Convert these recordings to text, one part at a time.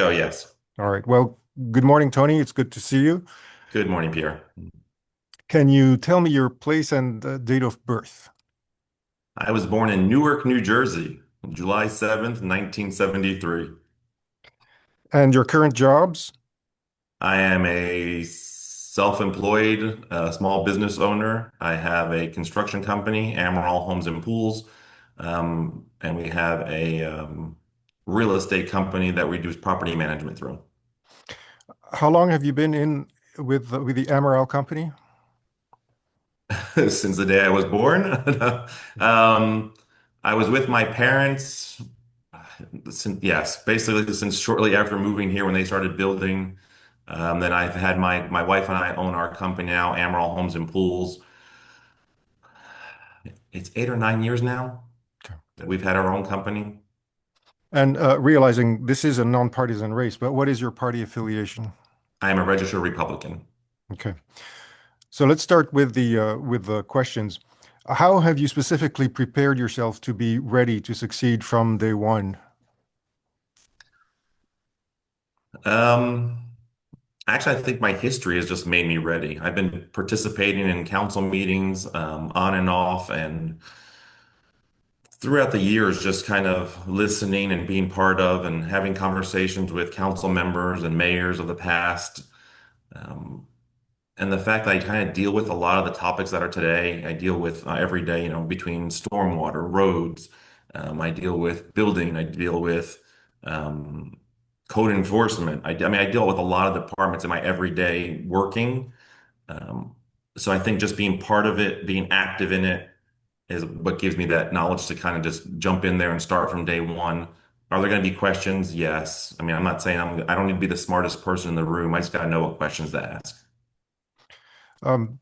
Oh, yes. All right. Well, good morning, Tony. It's good to see you. Good morning, Pierre. Can you tell me your place and date of birth? I was born in Newark, New Jersey, July 7th, 1973. And your current jobs? I am a self-employed small business owner. I have a construction company, Amaral Homes and Pools, and we have a real estate company that we do property management through. How long have you been in with the Amaral company? Since the day I was born. Um, I was with my parents. Yes, basically since shortly after moving here when they started building. Then I've had my wife and I own our company now, Amaral Homes and Pools. It's 8 or 9 years now Okay. that we've had our own company. And realizing this is a nonpartisan race, but what is your party affiliation? I am a registered Republican. Okay. So let's start with the questions. How have you specifically prepared yourself to be ready to succeed from day one? Um, Actually, I think my history has just made me ready. I've been participating in council meetings, on and off, and throughout the years, just kind of listening and being part of and having conversations with council members and mayors of the past. Um, and the fact that I kind of deal with a lot of the topics that are today, I deal with every day, between stormwater, roads, I deal with building, I deal with um, code enforcement. I mean, I deal with a lot of departments in my everyday working. Um, so I think just being part of it, being active in it, is what gives me that knowledge to kind of just jump in there and start from day one. Are there going to be questions? Yes. I mean, I'm not saying I don't need to be the smartest person in the room. I just got to know what questions to ask. Um,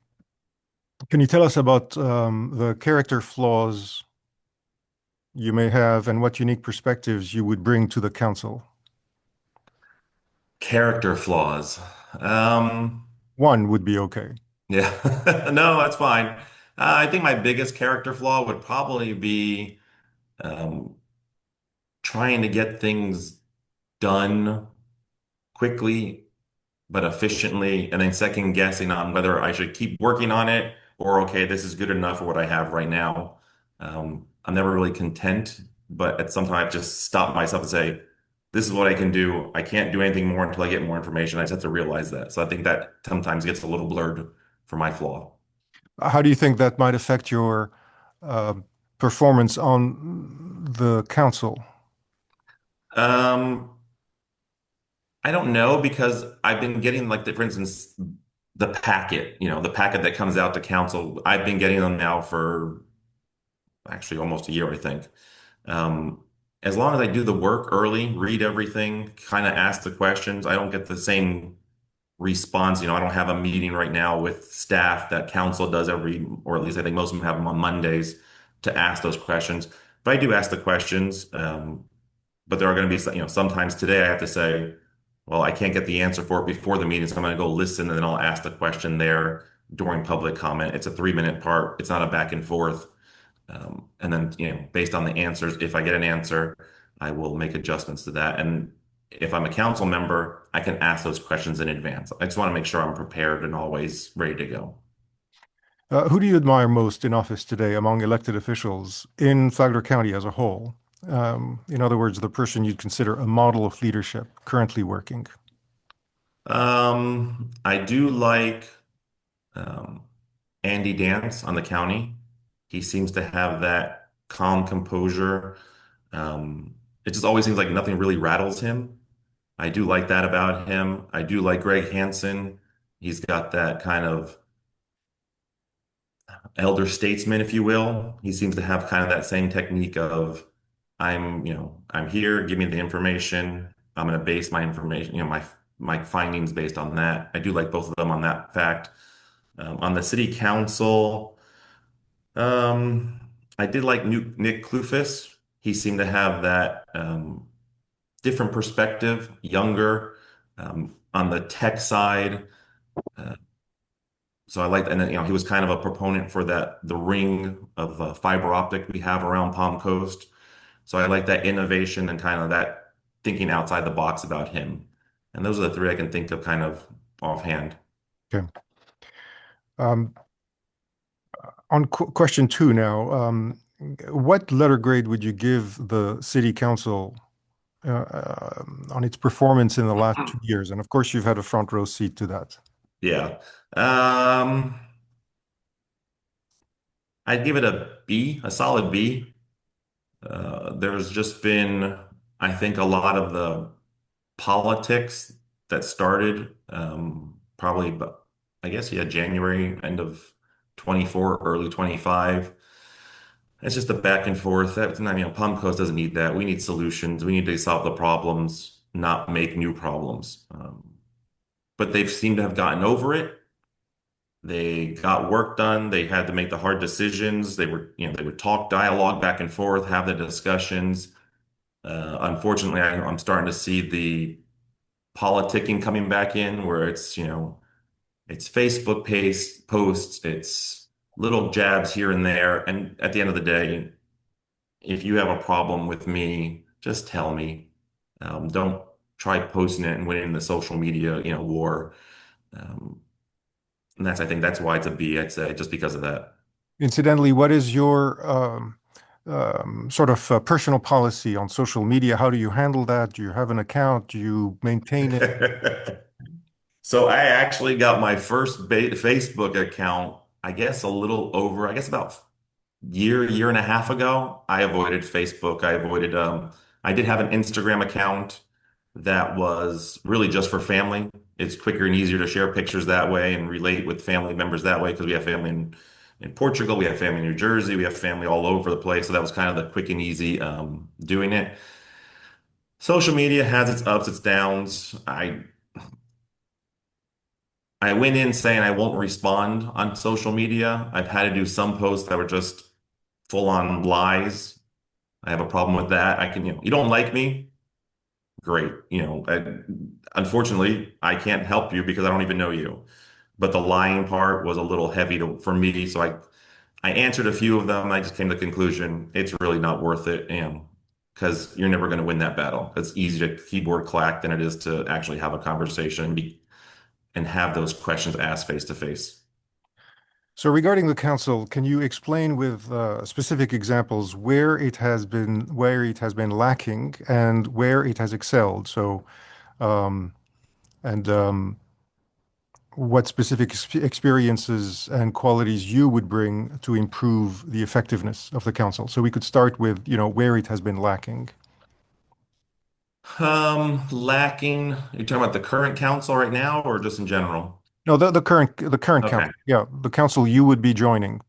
can you tell us about the character flaws you may have and what unique perspectives you would bring to the council? Character flaws. Um, One would be okay. yeah. No, that's fine. I think my biggest character flaw would probably be um, trying to get things done quickly but efficiently, and then second guessing on whether I should keep working on it or okay, this is good enough for what I have right now. I'm never really content, but at some time I've just stopped myself and say, this is what I can do. I can't do anything more until I get more information. I just have to realize that. So I think that sometimes gets a little blurred for my flaw. How do you think that might affect your uh, performance on the council? Um, I don't know because I've been getting like for instance, the packet that comes out to council. I've been getting them now for actually almost a year, I think. Um, as long as I do the work early, read everything, kind of ask the questions, I don't get the same response. I don't have a meeting right now with staff that council does or at least I think most of them have them on Mondays to ask those questions. But I do ask the questions. But there are going to be, sometimes today I have to say, well, I can't get the answer for it before the meeting, so I'm going to go listen and then I'll ask the question there during public comment. It's a 3-minute part. It's not a back and forth. And then, based on the answers, if I get an answer, I will make adjustments to that. And if I'm a council member, I can ask those questions in advance. I just want to make sure I'm prepared and always ready to go. Who do you admire most in office today among elected officials in Flagler County as a whole? In other words, the person you'd consider a model of leadership currently working. I do like um, Andy Dance on the county. He seems to have that calm composure. It just always seems like nothing really rattles him. I do like that about him. I do like Greg Hansen. He's got that kind of elder statesman, if you will. He seems to have kind of that same technique of I'm here, give me the information. I'm going to base my information, my findings based on that. I do like both of them on that fact. On the city council, um, I did like Nick Clufus. He seemed to have that different perspective, younger, on the tech side. Uh, so I liked, and then, he was kind of a proponent for the ring of fiber optic we have around Palm Coast. So I like that innovation and kind of that. thinking outside the box about him. And those are the three I can think of kind of offhand. Okay. Um, on qu question two now, what letter grade would you give the city council on its performance in the last 2 years? And of course, you've had a front row seat to that. Yeah. Um, I'd give it a B, a solid B. There's just been, I think, a lot of the politics that started probably, I guess, yeah, January, end of 24, early 25. It's just a back and forth. That's not, Palm Coast doesn't need that. We need solutions. We need to solve the problems, not make new problems. But they've seemed to have gotten over it. They got work done. They had to make the hard decisions. They would talk dialogue back and forth, have the discussions. Unfortunately, I'm starting to see the politicking coming back in where it's Facebook posts, it's little jabs here and there. And at the end of the day, if you have a problem with me, just tell me. Don't try posting it and winning the social media, war. Um, and I think that's why it's a B, I'd say, just because of that. Incidentally, what is your sort of personal policy on social media? How do you handle that? Do you have an account? Do you maintain it? So I actually got my first Facebook account, I guess I guess about year and a half ago. I avoided Facebook. I did have an Instagram account that was really just for family. It's quicker and easier to share pictures that way and relate with family members that way because we have family in Portugal, we have family in New Jersey, we have family all over the place. So that was kind of the quick and easy doing it. Social media has its ups, its downs. I went in saying I won't respond on social media. I've had to do some posts that were just full on lies. I have a problem with that. You don't like me? Great. Unfortunately, I can't help you because I don't even know you. But the lying part was a little heavy for me. So I answered a few of them. I just came to the conclusion it's really not worth it. Because you're never going to win that battle. It's easier to keyboard clack than it is to actually have a conversation and have those questions asked face to face. So regarding the council, can you explain with specific examples where it has been lacking and where it has excelled? So um, and what specific experiences and qualities you would bring to improve the effectiveness of the council. So we could start with, where it has been lacking. Lacking. You're talking about the current council right now or just in general? No, the current Okay. council. Yeah, the council you would be joining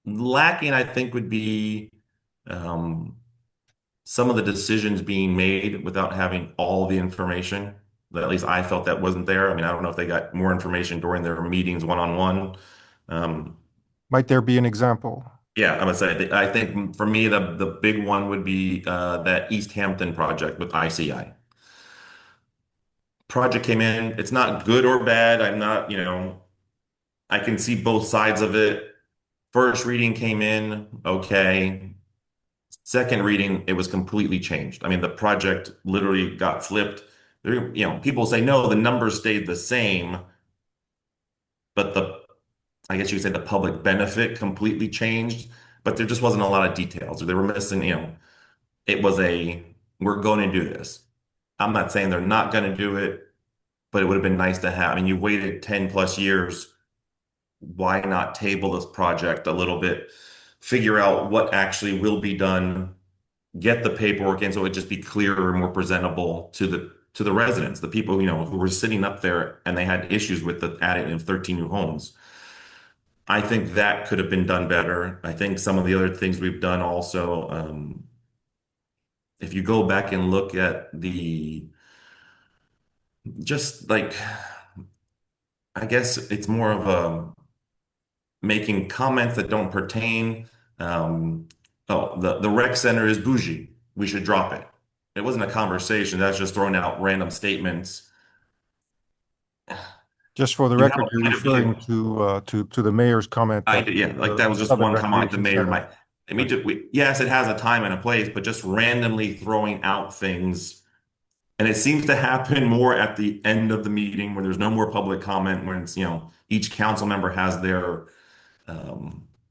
Lacking, I think, would be um, some of the decisions being made without having all the information. That at least I felt that wasn't there. I mean, I don't know if they got more information during their meetings one-on-one. Um, Might there be an example? yeah, I would say I think for me the big one would be that East Hampton project with ICI. Project came in. It's not good or bad. I'm not, I can see both sides of it. First reading came in, okay. Second reading, it was completely changed. I mean, the project literally got flipped. People say, no, the numbers stayed the same, but I guess you could say the public benefit completely changed, but there just wasn't a lot of details. They were missing, it was we're going to do this. I'm not saying they're not going to do it, but it would have been nice to have. I mean, you waited 10 plus years. Why not table this project a little bit, figure out what actually will be done, get the paperwork in so it would just be clearer and more presentable to the residents, the people, who were sitting up there and they had issues with the adding of 13 new homes. I think that could have been done better. I think some of the other things we've done also, if you go back and look at just like, I guess it's more of a making comments that don't pertain. Um, oh, the rec center is bougie. We should drop it. It wasn't a conversation. That's just throwing out random statements. Just for the You have record, a you're point of referring view. to the mayor's comment that Yeah, like that was just Southern one comment the Recreation mayor Center. might. I mean, yes, it has a time and a place, but just randomly throwing out things. And it seems to happen more at the end of the meeting when there's no more public comment, when it's, each council member has their,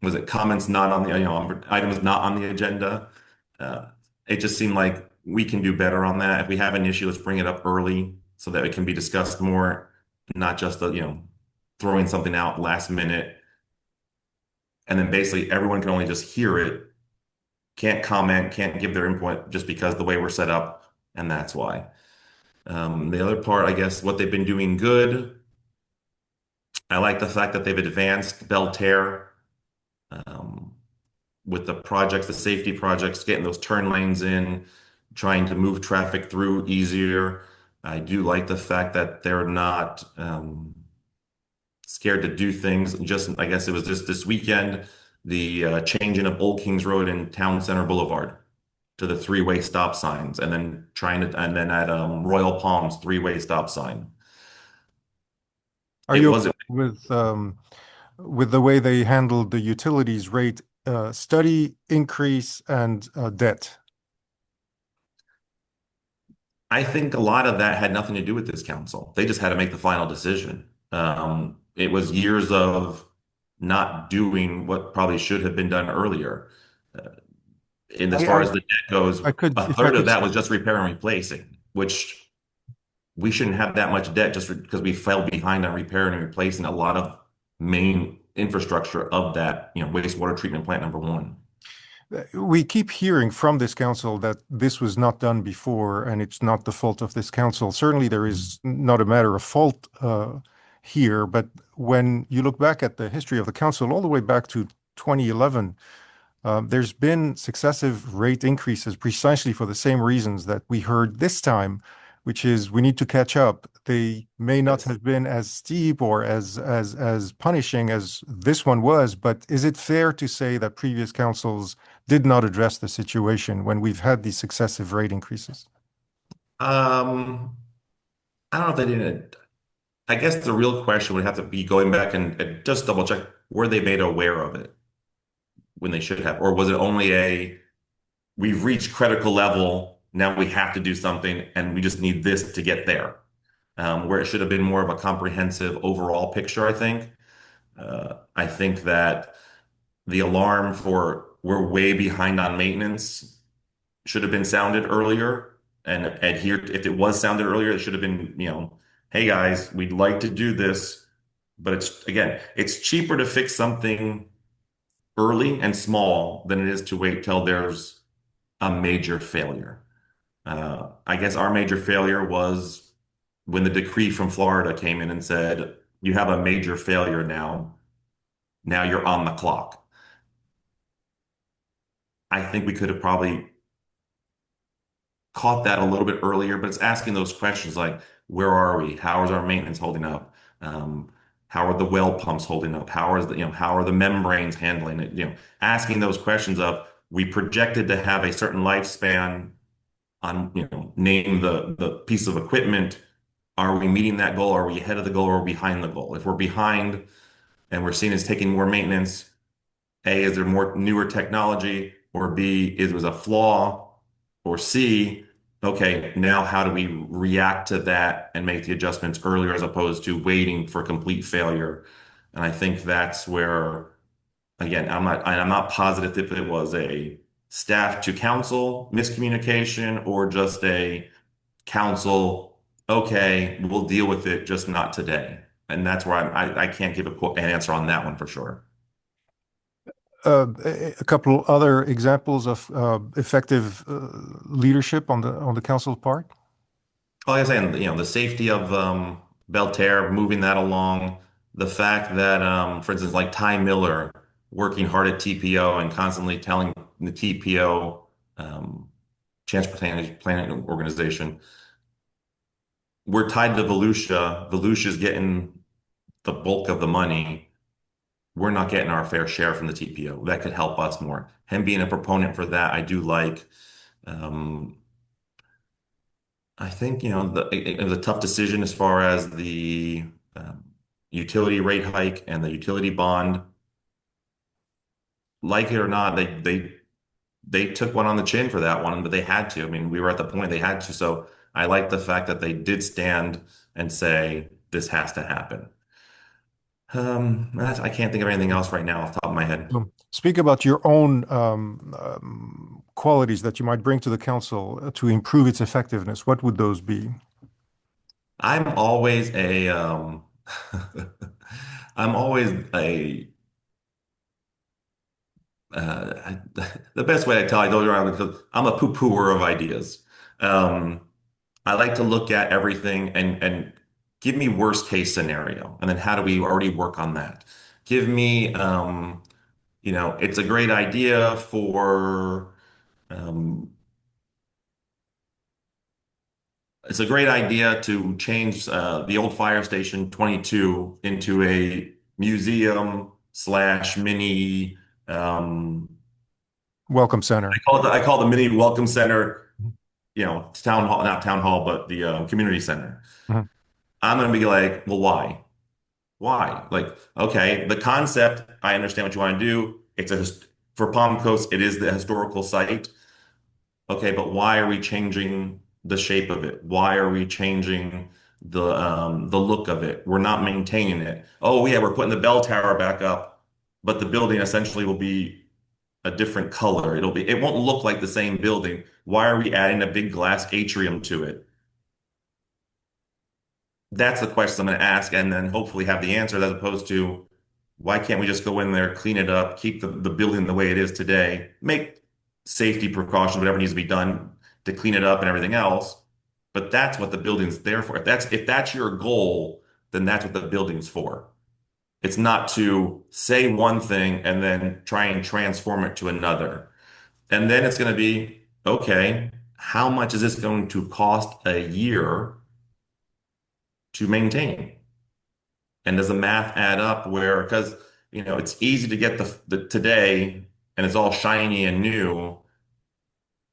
was it comments not on the, items not on the agenda. Uh, it just seemed like we can do better on that. If we have an issue, let's bring it up early so that it can be discussed more, not just throwing something out last minute. And then basically everyone can only just hear it, can't comment, can't give their input just because the way we're set up. And that's why. The other part, I guess, what they've been doing good. I like the fact that they've advanced Belterre um, with the projects, the safety projects, getting those turn lanes in, trying to move traffic through easier. I do like the fact that they're not scared to do things. Just, I guess it was just this weekend, the changing of Old Kings Road and Town Center Boulevard to the three-way stop signs, and then and then at Royal Palms, three-way stop sign. Are It you okay wasn't. with the way they handled the utilities rate study increase and debt? I think a lot of that had nothing to do with this council. They just had to make the final decision. It was years of not doing what probably should have been done earlier. Uh, and as I, far I, as the debt goes, I could, a if I third of could, that was just repair and replacing, which we shouldn't have that much debt just because we fell behind on repairing and replacing a lot of main infrastructure of that, wastewater treatment plant number one. we keep hearing from this council that this was not done before, and it's not the fault of this council. Certainly, there is not a matter of fault here, but when you look back at the history of the council, all the way back to 2011, there's been successive rate increases precisely for the same reasons that we heard this time, which is we need to catch up. They may not Yes. have been as steep or as punishing as this one was, but is it fair to say that previous councils did not address the situation when we've had these successive rate increases? Um, I don't know if they didn't. I guess the real question would have to be going back and just double check, were they made aware of it when they should have? Or was it only we've reached critical level, now we have to do something and we just need this to get there? Where it should have been more of a comprehensive overall picture, I think. I think that the alarm for we're way behind on maintenance should have been sounded earlier and adhered. If it was sounded earlier, it should have been, hey guys, we'd like to do this, but it's cheaper to fix something early and small than it is to wait till there's a major failure. I guess our major failure was when the decree from Florida came in and said, you have a major failure now. Now you're on the clock. I think we could have probably caught that a little bit earlier, but it's asking those questions like, where are we? How is our maintenance holding up? How are the well pumps holding up? How are the membranes handling it? Asking those questions of, we projected to have a certain lifespan on, name the piece of equipment. Are we meeting that goal? Are we ahead of the goal or behind the goal? If we're behind and we're seen as taking more maintenance, A, is there more newer technology? Or B, is was a flaw? Or C, okay, now how do we react to that and make the adjustments earlier as opposed to waiting for complete failure? And I think that's where, again, I'm not positive if it was a staff to council miscommunication or just a council, okay, we'll deal with it, just not today. And that's where I can't give an answer on that one for sure. A couple other examples of effective leadership on the council part. Like I was saying, the safety of Belterre, moving that along, the fact that, for instance, like Ty Miller working hard at TPO and constantly telling the TPO, um, Transportation Planning Organization, we're tied to Volusia. Volusia's getting the bulk of the money. We're not getting our fair share from the TPO. That could help us more. Him being a proponent for that, I do like. Um, I think, it was a tough decision as far as the um, utility rate hike and the utility bond. like it or not, they took one on the chin for that one, but they had to. I mean, we were at the point they had to. So I like the fact that they did stand and say this has to happen. I can't think of anything else right now off the top of my head. Speak about your own qualities that you might bring to the council to improve its effectiveness. What would those be? I'm always a I'm always a the best way I tell I go around because I'm a poo-pooer of ideas. Um, I like to look at everything and give me worst case scenario, and then how do we already work on that? Give me, it's a great idea for, um, it's a great idea to change the old fire station 22 into a museum slash mini. Welcome center. I call the mini welcome center. Town hall, not town hall, but the community center. Mhm. I'm going to be like, well, why? Why? Like, okay, the concept, I understand what you want to do. For Palm Coast, it is the historical site. Okay, but why are we changing the shape of it? Why are we changing the look of it? We're not maintaining it. Oh yeah, we're putting the bell tower back up, but the building essentially will be a different color. It won't look like the same building. Why are we adding a big glass atrium to it? That's the question I'm going to ask, and then hopefully have the answer as opposed to why can't we just go in there, clean it up, keep the building the way it is today, make safety precautions, whatever needs to be done to clean it up and everything else. But that's what the building's there for. If that's your goal, then that's what the building's for. It's not to say one thing and then try and transform it to another. And then it's going to be, okay, how much is this going to cost a year to maintain? And does the math add up where, because, it's easy to get the today and it's all shiny and new,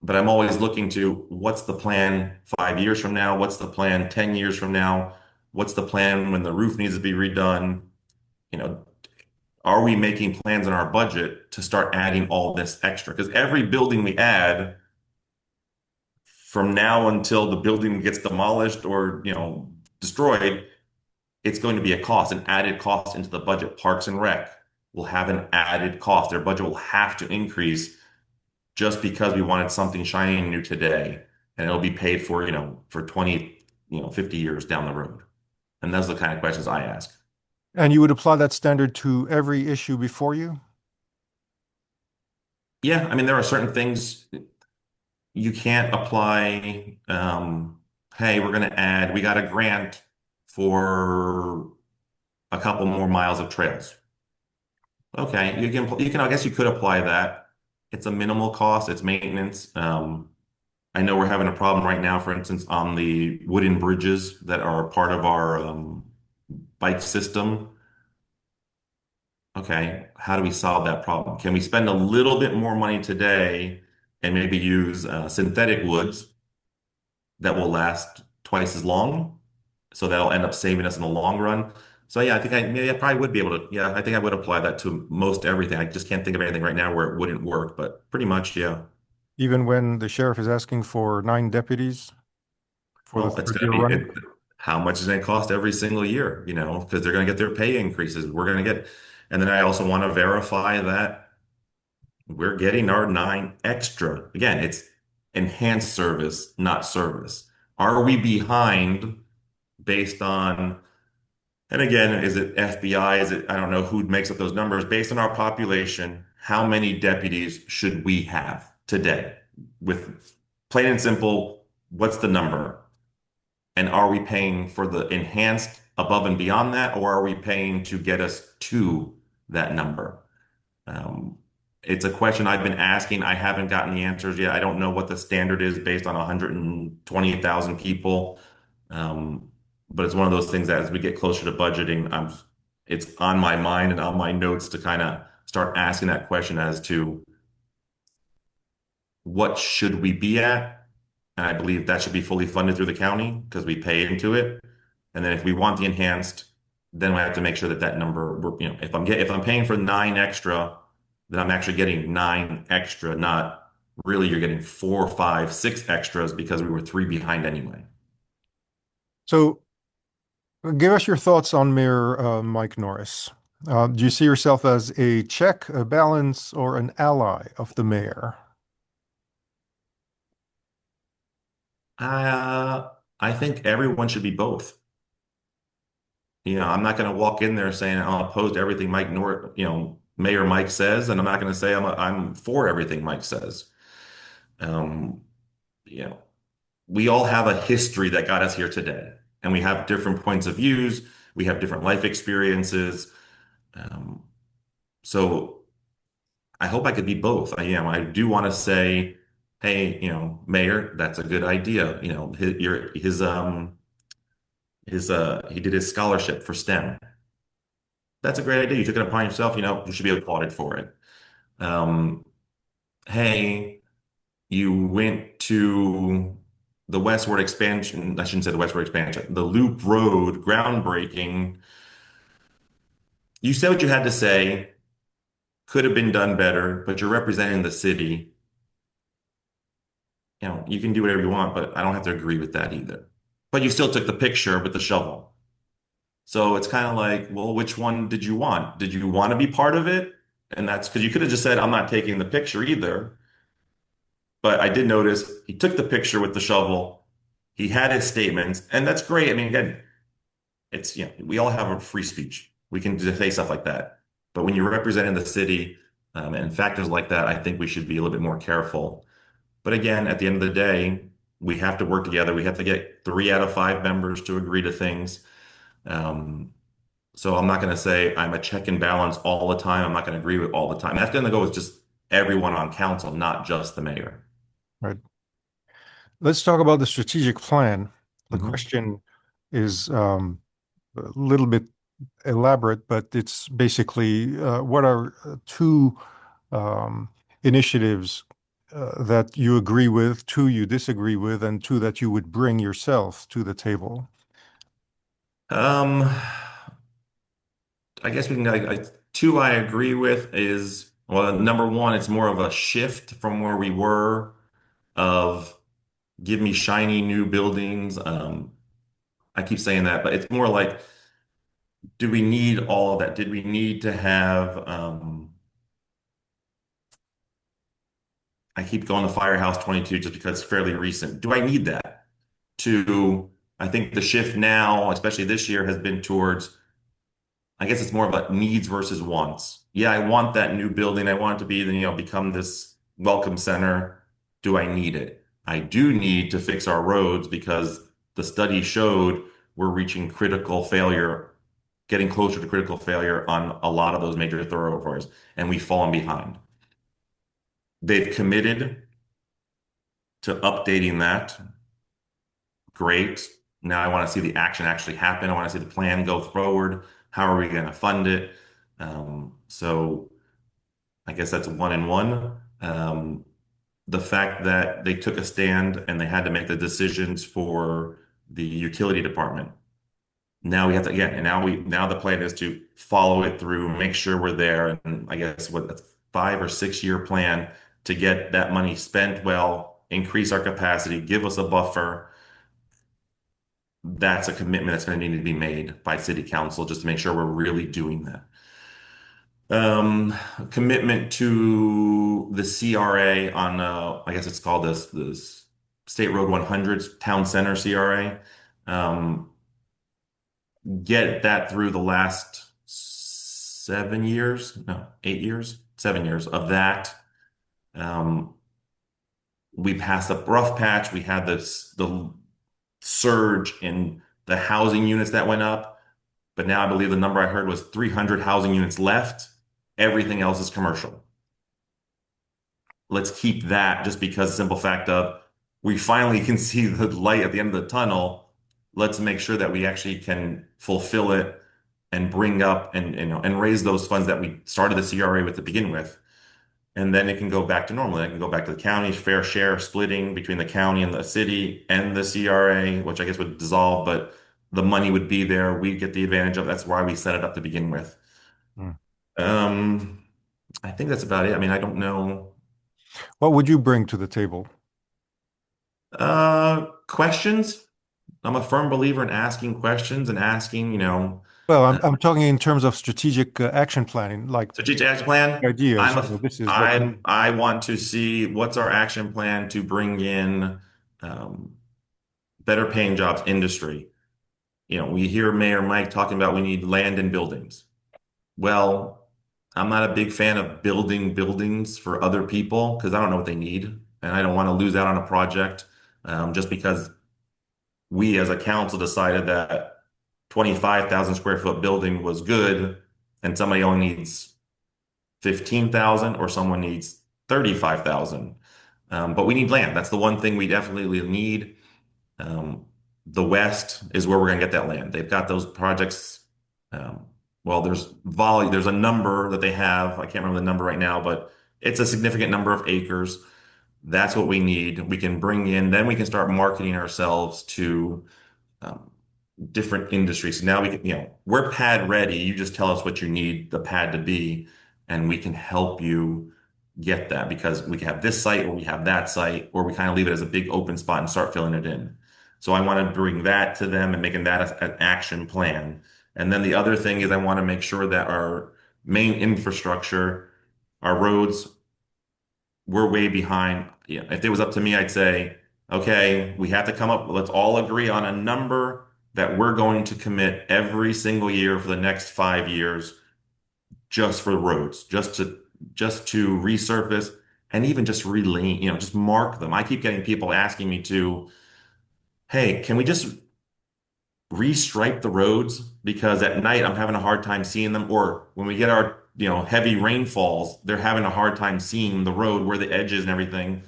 but I'm always looking to what's the plan 5 years from now? What's the plan 10 years from now? What's the plan when the roof needs to be redone? You know, are we making plans in our budget to start adding all this extra? Because every building we add from now until the building gets demolished or, destroyed, it's going to be a cost, an added cost into the budget. Parks and Rec will have an added cost. Their budget will have to increase just because we wanted something shiny and new today. And it'll be paid for, for 20, 50 years down the road. And those are the kind of questions I ask. And you would apply that standard to every issue before you? Yeah, I mean, there are certain things you can't apply. Hey, we got a grant for a couple more miles of trails. Okay, I guess you could apply that. It's a minimal cost, it's maintenance. I know we're having a problem right now, for instance, on the wooden bridges that are part of our bike system. Okay, how do we solve that problem? Can we spend a little bit more money today and maybe use synthetic woods that will last twice as long? So that'll end up saving us in the long run. So yeah, maybe I probably would be able to. Yeah, I think I would apply that to most everything. I just can't think of anything right now where it wouldn't work, but pretty much, yeah. Even when the sheriff is asking for 9 deputies for the Well, it's third going year to be running? how much is it going to cost every single year, because they're going to get their pay increases. We're going to get, and then I also want to verify that we're getting our 9 extra. Again, it's enhanced service, not service. Are we behind based on, and again, is it FBI? I don't know who makes up those numbers. Based on our population, how many deputies should we have today? With plain and simple, what's the number? And are we paying for the enhanced above and beyond that, or are we paying to get us to that number? Um, it's a question I've been asking. I haven't gotten the answers yet. I don't know what the standard is based on 120,000 people. Um, but it's one of those things that as we get closer to budgeting, it's on my mind and on my notes to kind of start asking that question as to what should we be at? And I believe that should be fully funded through the county because we pay into it. And then if we want the enhanced, then we have to make sure that that number, if I'm paying for 9 extra, then I'm actually getting nine extra, not really you're getting four, five, six extras because we were three behind anyway. So give us your thoughts on Mayor Mike Norris. Do you see yourself as a check, a balance, or an ally of the mayor? Uh, I think everyone should be both. I'm not going to walk in there saying I'm opposed to everything Mayor Mike says, and I'm not going to say I'm for everything Mike says. Um, you know, we all have a history that got us here today, and we have different points of views. We have different life experiences. Um, so I hope I could be both. I do want to say, hey, Mayor, that's a good idea. He did his scholarship for STEM. That's a great idea. You took it upon yourself. You should be applauded for it. Um, hey, you went to the westward expansion. I shouldn't say the westward expansion. The Loop Road groundbreaking. You said what you had to say. Could have been done better, but you're representing the city. You can do whatever you want, but I don't have to agree with that either. But you still took the picture with the shovel. So it's kind of like, well, which one did you want? Did you want to be part of it? And that's because you could have just said, I'm not taking the picture either. But I did notice he took the picture with the shovel. He had his statements, and that's great. I mean, again, we all have a free speech. We can just say stuff like that. But when you're representing the city, and factors like that, I think we should be a little bit more careful. But again, at the end of the day, we have to work together. We have to get three out of five members to agree to things. Um, so I'm not going to say I'm a check and balance all the time. I'm not going to agree with all the time. That's going to go with just everyone on council, not just the mayor. Right. Let's talk about the strategic plan. The Mhm. question is a little bit elaborate, but it's basically what are two um, initiatives that you agree with, two you disagree with, and two that you would bring yourself to the table? Um, I guess we can, two I agree with is, well, number one, it's more of a shift from where we were of give me shiny new buildings. I keep saying that, but it's more like, do we need all of that? Did we need to have, I keep going to Firehouse 22 just because it's fairly recent. Do I need that? To, I think the shift now, especially this year, has been towards I guess it's more of a needs versus wants. Yeah, I want that new building. I want it to be, become this welcome center. Do I need it? I do need to fix our roads because the study showed we're reaching critical failure, getting closer to critical failure on a lot of those major thoroughfares, and we've fallen behind. They've committed to updating that. Great. Now I want to see the action actually happen. I want to see the plan go forward. How are we going to fund it? So I guess that's one and one. The fact that they took a stand and they had to make the decisions for the utility department. Now we have to again, and now the plan is to follow it through, make sure we're there, and I guess what a 5 or 6 year plan to get that money spent well, increase our capacity, give us a buffer. That's a commitment that's going to need to be made by city council just to make sure we're really doing that. Commitment to the CRA on, I guess it's called this State Road 100 Town Center CRA. Um, get that through the last 7 years, no, 8 years, 7 years of that. Um, we passed a rough patch. We had the surge in the housing units that went up. But now I believe the number I heard was 300 housing units left. Everything else is commercial. Let's keep that just because the simple fact of we finally can see the light at the end of the tunnel. Let's make sure that we actually can fulfill it and bring up and raise those funds that we started the CRA with to begin with. And then it can go back to normal. It can go back to the county's fair share splitting between the county and the city and the CRA, which I guess would dissolve, but the money would be there. We get the advantage of that's why we set it up to begin with. Hmm. Um, I think that's about it. I mean, I don't know. What would you bring to the table? Questions. I'm a firm believer in asking questions and asking, Well, uh, I'm talking in terms of strategic action planning, like strategic action plan. ideas. You know, this is what we need. I want to see what's our action plan to bring in um, better paying jobs industry. We hear Mayor Mike talking about we need land and buildings. Well, I'm not a big fan of building buildings for other people because I don't know what they need, and I don't want to lose out on a project just because we as a council decided that 25,000 square foot building was good and somebody only needs 15,000 or someone needs 35,000. But we need land. That's the one thing we definitely need. Um, the West is where we're going to get that land. They've got those projects. Um, well, there's a number that they have. I can't remember the number right now, but it's a significant number of acres. That's what we need. We can bring in, then we can start marketing ourselves to um, different industries. So now we can, we're pad ready. You just tell us what you need the pad to be, and we can help you get that because we can have this site or we have that site, or we kind of leave it as a big open spot and start filling it in. So I want to bring that to them and making that an action plan. And then the other thing is I want to make sure that our main infrastructure, our roads, we're way behind. If it was up to me, I'd say, okay, we have to come up, let's all agree on a number that we're going to commit every single year for the next 5 years just for roads, just to resurface and even just relane, just mark them. I keep getting people asking me to, hey, can we just restripe the roads because at night I'm having a hard time seeing them, or when we get our heavy rainfalls, they're having a hard time seeing the road where the edge is and everything.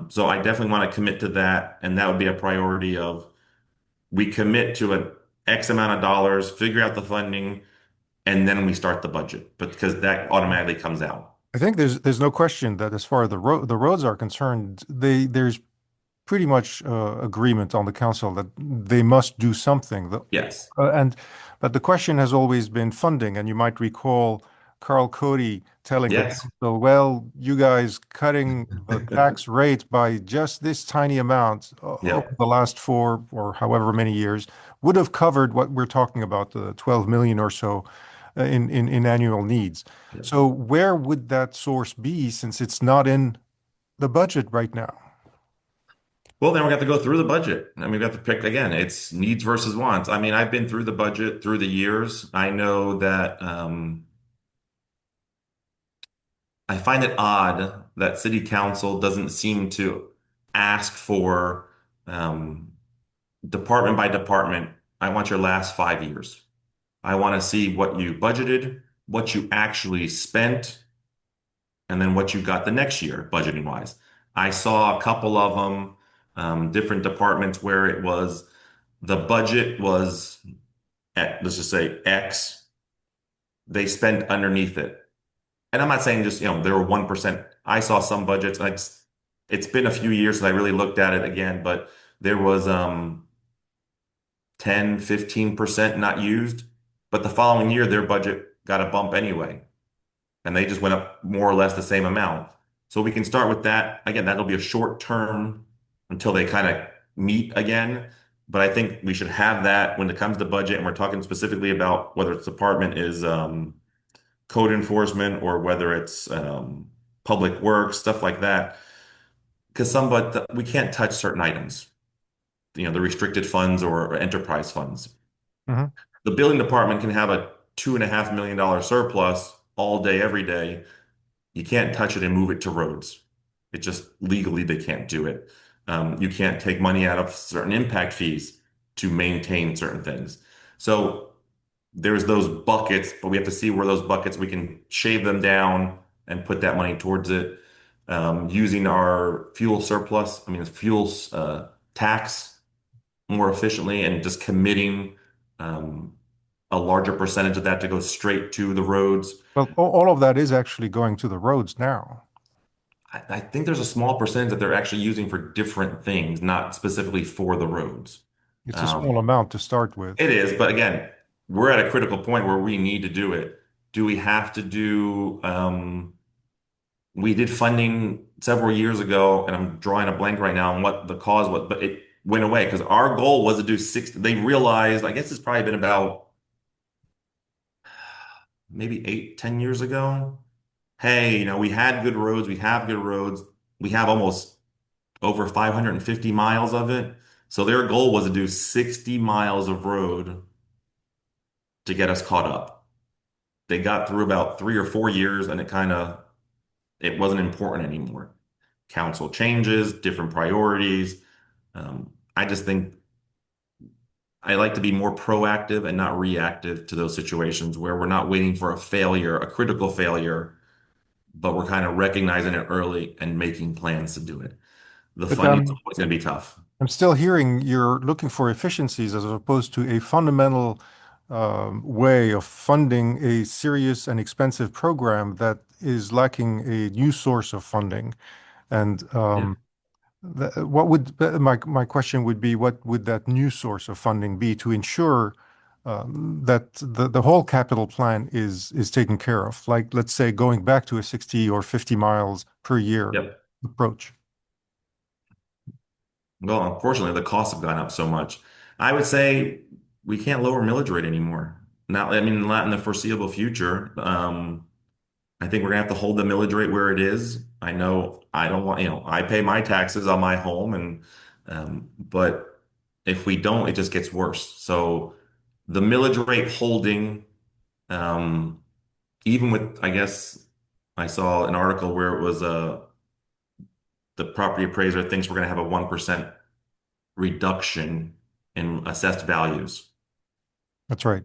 So I definitely want to commit to that, and that would be a priority of we commit to an X amount of dollars, figure out the funding, and then we start the budget, but because that automatically comes out. I think there's no question that as far as the roads are concerned, there's pretty much agreement on the council that they must do something. Yes. And but the question has always been funding, and you might recall Carl Cody telling the Yes. council, "Well, you guys cutting the tax rate by just this tiny amount over Yep. the last 4 or however many years would have covered what we're talking about, the 12 million or so in annual needs." Yep. So where would that source be since it's not in the budget right now? Well, then we have to go through the budget. I mean, we have to pick again. It's needs versus wants. I mean, I've been through the budget through the years. I know that I find it odd that city council doesn't seem to ask for um, department by department. I want your last 5 years. I want to see what you budgeted, what you actually spent, and then what you got the next year, budgeting wise. I saw a couple of them, different departments where it was the budget was at, let's just say X, they spent underneath it. And I'm not saying just, they were 1%. I saw some budgets, and it's been a few years since I really looked at it again, but there was 10, 15% not used. But the following year, their budget got a bump anyway, and they just went up more or less the same amount. So we can start with that. Again, that'll be a short term until they kind of meet again. But I think we should have that when it comes to budget, and we're talking specifically about whether its department is code enforcement or whether it's public works, stuff like that. Because but we can't touch certain items, the restricted funds or enterprise funds. Mhm. The building department can have a $2.5 million surplus all day, every day. You can't touch it and move it to roads. It just legally they can't do it. You can't take money out of certain impact fees to maintain certain things. So there's those buckets, but we have to see where those buckets we can shave them down and put that money towards it. Using our fuel surplus, I mean, fuel tax more efficiently and just committing um, a larger percentage of that to go straight to the roads. Well, all of that is actually going to the roads now. I think there's a small percentage that they're actually using for different things, not specifically for the roads. It's a small Um, amount to start with. it is, but again, we're at a critical point where we need to do it. Do we have to do, we did funding several years ago, and I'm drawing a blank right now on what the cause was, but it went away because our goal was to do six. They realized, I guess it's probably been about maybe 8, 10 years ago. Hey, we had good roads, we have good roads, we have almost over 550 miles of it. So their goal was to do 60 miles of road to get us caught up. They got through about 3 or 4 years and it wasn't important anymore. Council changes, different priorities. I just think I like to be more proactive and not reactive to those situations where we're not waiting for a failure, a critical failure, but we're kind of recognizing it early and making plans to do it. The But funding is always going to be tough. I'm still hearing you're looking for efficiencies as opposed to a fundamental way of funding a serious and expensive program that is lacking a new source of funding. And Yeah. what would my question would be, what would that new source of funding be to ensure that the whole capital plan is taken care of? Like, let's say, going back to a 60 or 50 miles per year Yep. approach. Well, unfortunately, the costs have gone up so much. I would say we can't lower millage rate anymore. Not, I mean, not in the foreseeable future. I think we're gonna have to hold the millage rate where it is. I know I don't want, I pay my taxes on my home but if we don't, it just gets worse. So the millage rate holding, um, even with, I guess I saw an article where it was the property appraiser thinks we're gonna have a 1% reduction in assessed values. That's right.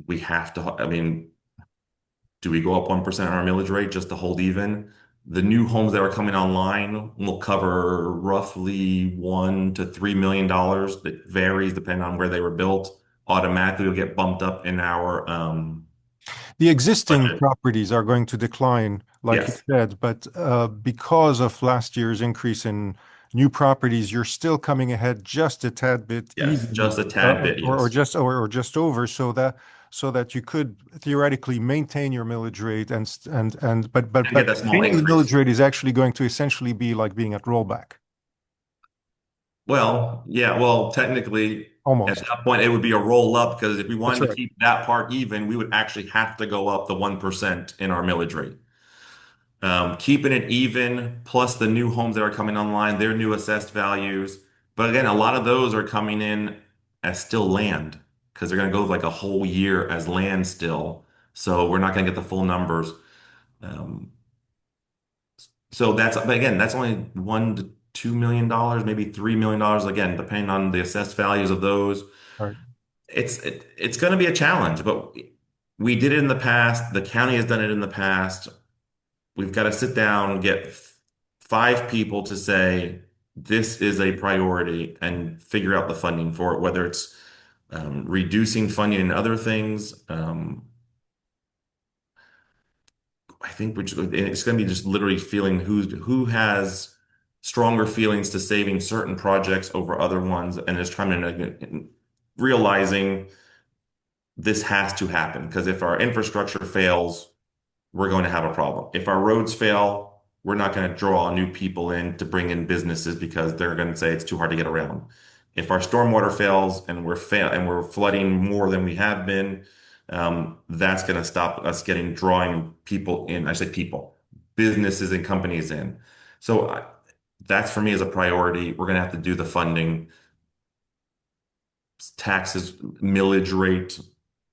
We have to, I mean, do we go up 1% on our millage rate just to hold even? The new homes that are coming online will cover roughly $1 to $3 million. That varies depending on where they were built. Automatically will get bumped up in our The existing budget. properties are going to decline, like you Yes, said, but because of last year's increase in new properties, you're still coming ahead just a tad bit yes, even, just a tad bit, or yes. just over, so that you could theoretically maintain your millage rate And but get that small maintaining the millage increase. rate is actually going to essentially be like being at rollback, Well, yeah, well, technically, at almost. that point, it would be a roll up because if we That's wanted to right. keep that part even, we would actually have to go up the 1% in our millage rate. Keeping it even, plus the new homes that are coming online, their new assessed values. But again, a lot of those are coming in as still land because they're going to go like a whole year as land still. So we're not going to get the full numbers. Um, so but again, that's only $1 to $2 million, maybe $3 million, again, depending on the assessed values of those. Right. It's going to be a challenge, but we did it in the past. The county has done it in the past. We've got to sit down, get five people to say this is a priority and figure out the funding for it, whether it's reducing funding and other things. I think it's going to be just literally feeling who has stronger feelings to saving certain projects over other ones, and is trying to realizing this has to happen because if our infrastructure fails, we're going to have a problem. If our roads fail, we're not going to draw new people in to bring in businesses because they're going to say it's too hard to get around. If our stormwater fails and we're flooding more than we have been, that's going to stop us getting drawing people in. I say people, businesses and companies in. So that's for me as a priority. We're going to have to do the funding, taxes, millage rate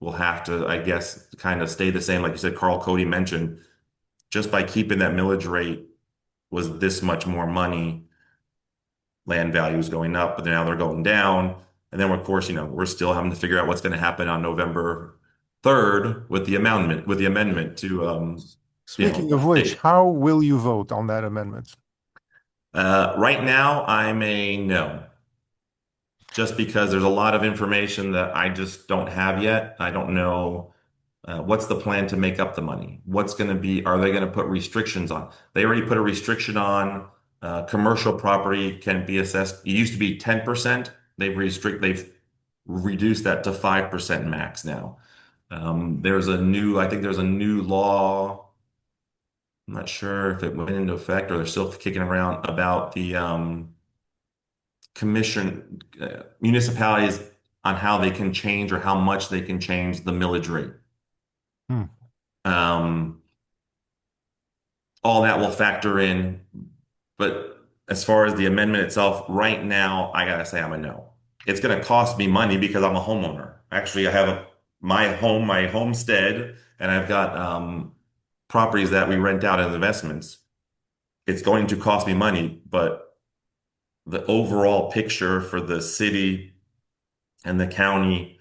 will have to, I guess, kind of stay the same. Like you said, Carl Cody mentioned just by keeping that millage rate was this much more money. Land values going up, but now they're going down. And then, of course, we're still having to figure out what's going to happen on November 3rd with the amendment to, Speaking of which, state. how will you vote on that amendment? Right now, I'm a no, just because there's a lot of information that I just don't have yet. I don't know. What's the plan to make up the money? What's going to be, are they going to put restrictions on? They already put a restriction on commercial property can be assessed. It used to be 10%. They've reduced that to 5% max now. I think there's a new law. I'm not sure if it went into effect or they're still kicking around about the commission municipalities on how they can change or how much they can change the millage rate. Hmm. Um, all that will factor in. But as far as the amendment itself, right now, I gotta say I'm a no. It's gonna cost me money because I'm a homeowner. Actually, I have my home, my homestead, and I've got properties that we rent out as investments. It's going to cost me money, but the overall picture for the city and the county,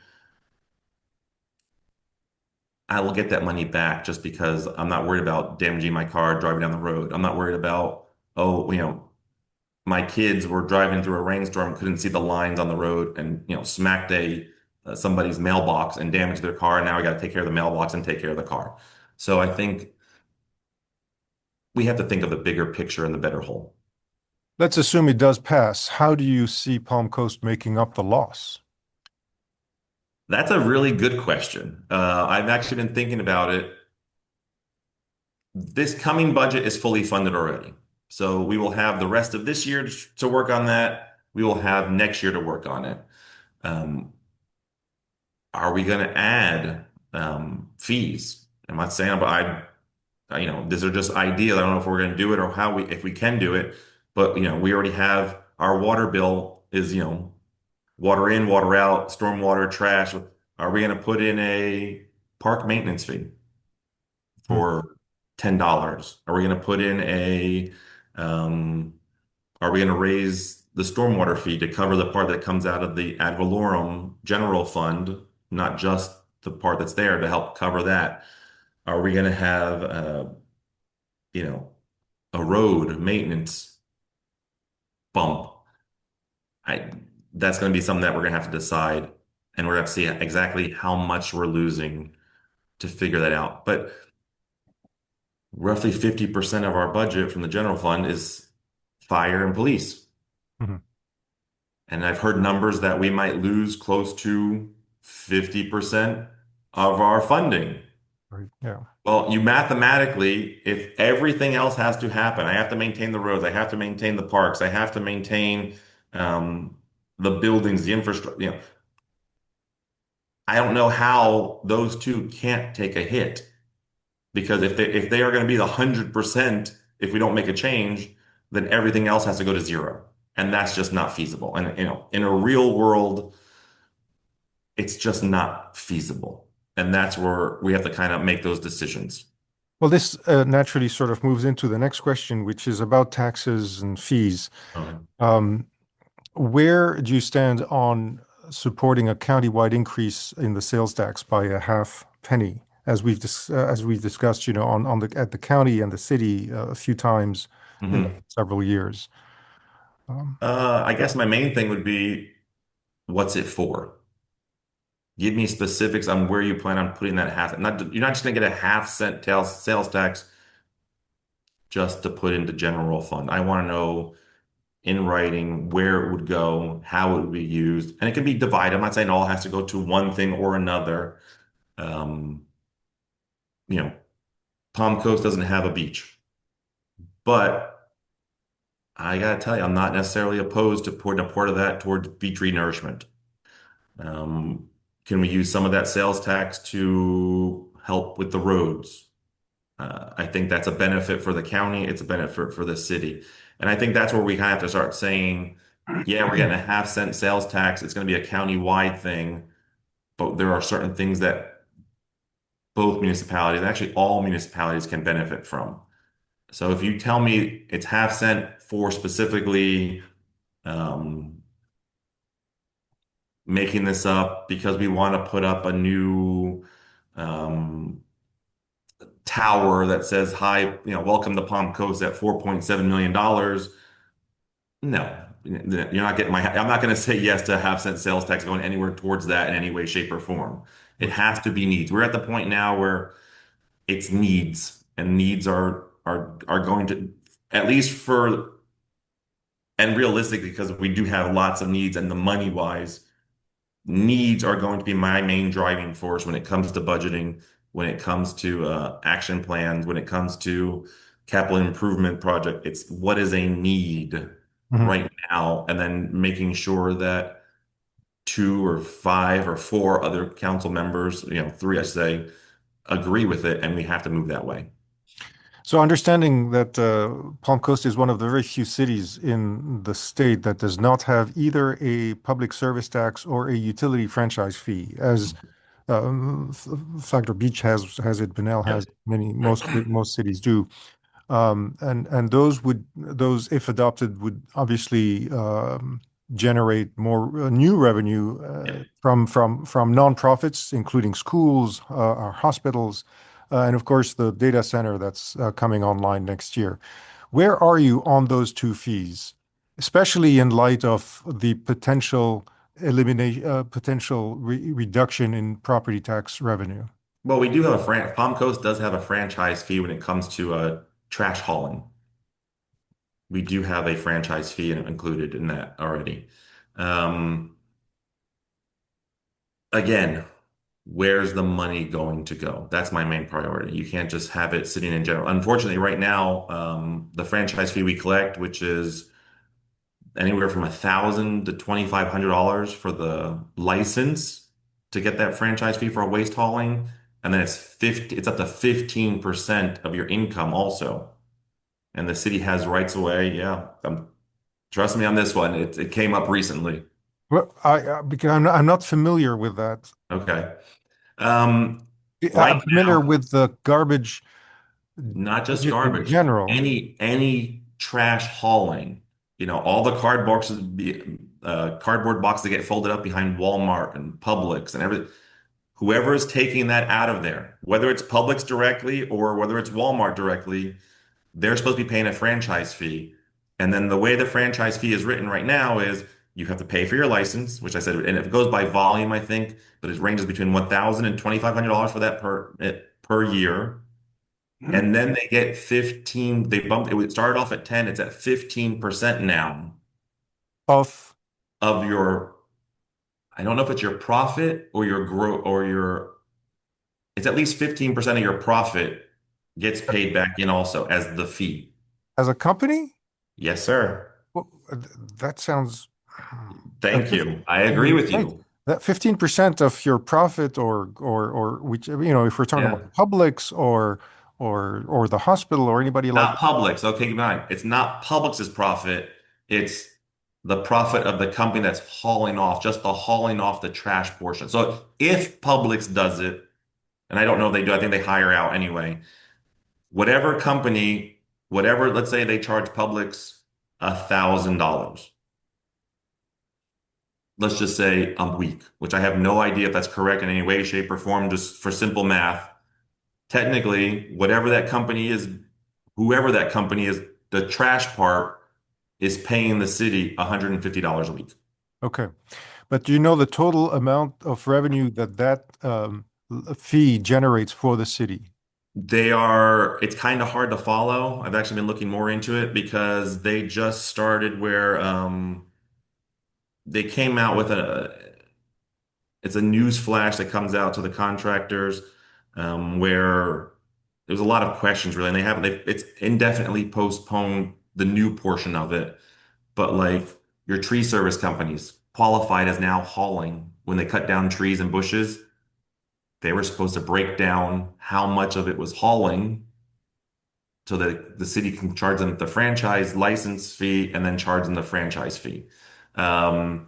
I will get that money back just because I'm not worried about damaging my car driving down the road. I'm not worried about, oh, my kids were driving through a rainstorm, couldn't see the lines on the road, and smacked a somebody's mailbox and damaged their car. And now we got to take care of the mailbox and take care of the car. So I think we have to think of the bigger picture and the better whole. Let's assume it does pass. How do you see Palm Coast making up the loss? That's a really good question. I've actually been thinking about it. This coming budget is fully funded already. So we will have the rest of this year to work on that. We will have next year to work on it. Um, are we going to add fees? I'm not saying, but these are just ideas. I don't know if we're going to do it or if we can do it. But, we already have our water bill is, water in, water out, stormwater, trash. Are we going to put in a park maintenance fee Hmm. for $10? Are we going to put in um, are we going to raise the stormwater fee to cover the part that comes out of the ad valorem general fund, not just the part that's there to help cover that? Are we going to have, you know, a road maintenance bump? I That's going to be something that we're going to have to decide, and we're going to have to see exactly how much we're losing to figure that out. But roughly 50% of our budget from the general fund is fire and police. Mhm. And I've heard numbers that we might lose close to 50% of our funding. Right. Yeah. Well, you mathematically, if everything else has to happen, I have to maintain the roads, I have to maintain the parks, I have to maintain um, the buildings, the infrastructure. I don't know how those two can't take a hit because if they are going to be the 100%, if we don't make a change, then everything else has to go to zero, and that's just not feasible. And in a real world, it's just not feasible, and that's where we have to kind of make those decisions. Well, this naturally sort of moves into the next question, which is about taxes and fees. Um, Um, where do you stand on supporting a countywide increase in the sales tax by a half penny, as we've discussed, on the at the county and the city a few times in the mhm. several years? Um, I guess my main thing would be, what's it for? Give me specifics on where you plan on putting that half. You're not just going to get a half cent sales tax just to put into general fund. I want to know in writing where it would go, how it would be used, and it can be divided. I'm not saying all has to go to one thing or another. Um, you know, Palm Coast doesn't have a beach, but I gotta tell you, I'm not necessarily opposed to putting a part of that towards beach renourishment. Um, can we use some of that sales tax to help with the roads? I think that's a benefit for the county. It's a benefit for the city. And I think that's where we have to start saying, yeah, we're getting a half cent sales tax. It's going to be a county-wide thing, but there are certain things that both municipalities, actually all municipalities can benefit from. So if you tell me it's half cent for specifically um, making this up because we want to put up a new um, tower that says hi, welcome to Palm Coast at $4.7 million. No, you're not getting I'm not going to say yes to a half cent sales tax going anywhere towards that in any way, shape, or form. It right. has to be needs. We're at the point now where it's needs, and needs are going to, at least for, and realistically, because we do have lots of needs and the money wise, needs are going to be my main driving force when it comes to budgeting, when it comes to action plans, when it comes to capital improvement project. It's what is a need Mhm. right now, and then making sure that two or five or four other council members, three, I say, agree with it, and we have to move that way. So understanding that Palm Coast is one of the very few cities in the state that does not have either a public service tax or a utility franchise fee, as Flagler Beach has it, Bunnell has Yep. it, most cities do. And those, if adopted, would obviously generate more new revenue Yep. from nonprofits, including schools, our hospitals, and of course the data center that's coming online next year. Where are you on those two fees, especially in light of the potential reduction in property tax revenue? Well, we do have a Palm Coast does have a franchise fee when it comes to trash hauling. We do have a franchise fee included in that already. Um, Again, where's the money going to go? That's my main priority. You can't just have it sitting in general. Unfortunately, right now, the franchise fee we collect, which is anywhere from $1,000 to $2,500 for the license to get that franchise fee for waste hauling, and then it's up to 15% of your income also. And the city has rights away. Yeah, trust me on this one. It came up recently. Well, because I'm not familiar with that. Okay. Um, I'm right familiar now, with the garbage not just budget in garbage, general. any trash hauling, all the cardboard boxes that get folded up behind Walmart and Publix and everything. Whoever is taking that out of there, whether it's Publix directly or whether it's Walmart directly, they're supposed to be paying a franchise fee. And then the way the franchise fee is written right now is you have to pay for your license, which I said, and it goes by volume, I think, but it ranges between $1,000 and $2,500 for that per year. And then they get 15, they bumped it started off at 10, it's at 15% now Of of your, I don't know if it's your profit or your it's at least 15% of your profit gets paid back in also as the fee. as a company? Yes, sir. Well, that sounds Thank fif- you. I agree with right. you. That 15% of your profit or whichever, if we're talking about Yeah. Publix or the hospital or anybody like Not that. Publix. Okay, keep in mind. It's not Publix's profit. It's the profit of the company that's hauling off, just the hauling off the trash portion. So if Publix does it, and I don't know if they do, I think they hire out anyway. Whatever company, whatever, let's say they charge Publix $1,000. Let's just say a week, which I have no idea if that's correct in any way, shape, or form, just for simple math. Technically, whatever that company is, whoever that company is, the trash part is paying the city $150 a week. Okay. But do you know the total amount of revenue that fee generates for the city? It's kind of hard to follow. I've actually been looking more into it because they just started where they came out with it's a news flash that comes out to the contractors where there's a lot of questions really, and it's indefinitely postponed the new portion of it. But like your tree service companies qualified as now hauling when they cut down trees and bushes, they were supposed to break down how much of it was hauling so that the city can charge them the franchise license fee and then charge them the franchise fee. Um,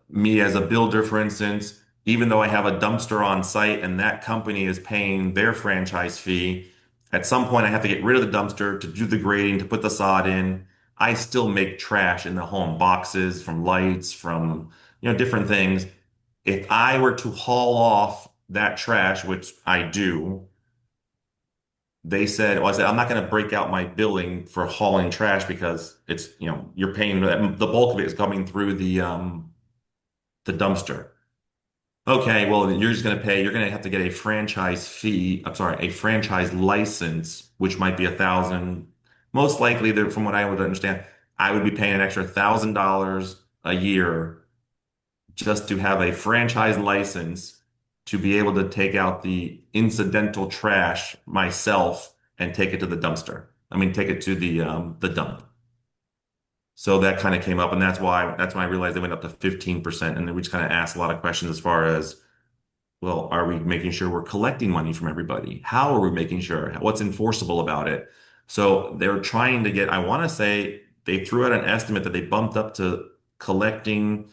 Me as a builder, for instance, even though I have a dumpster on site and that company is paying their franchise fee, at some point I have to get rid of the dumpster to do the grading, to put the sod in. I still make trash in the home, boxes from lights, from different things. If I were to haul off that trash, which I do, they said, well, I said, I'm not going to break out my billing for hauling trash because it's, you're paying that. The bulk of it is coming through the dumpster. Okay, well, you're going to have to get a franchise fee. I'm sorry, a franchise license, which might be 1,000. Most likely, from what I would understand, I would be paying an extra $1,000 a year just to have a franchise license to be able to take out the incidental trash myself and take it to the dumpster. I mean, take it to the dump. So that kind of came up, and that's why I realized they went up to 15%. And then we just kind of asked a lot of questions as far as, well, are we making sure we're collecting money from everybody? How are we making sure? What's enforceable about it? So they're trying to get, I want to say they threw out an estimate that they bumped up to collecting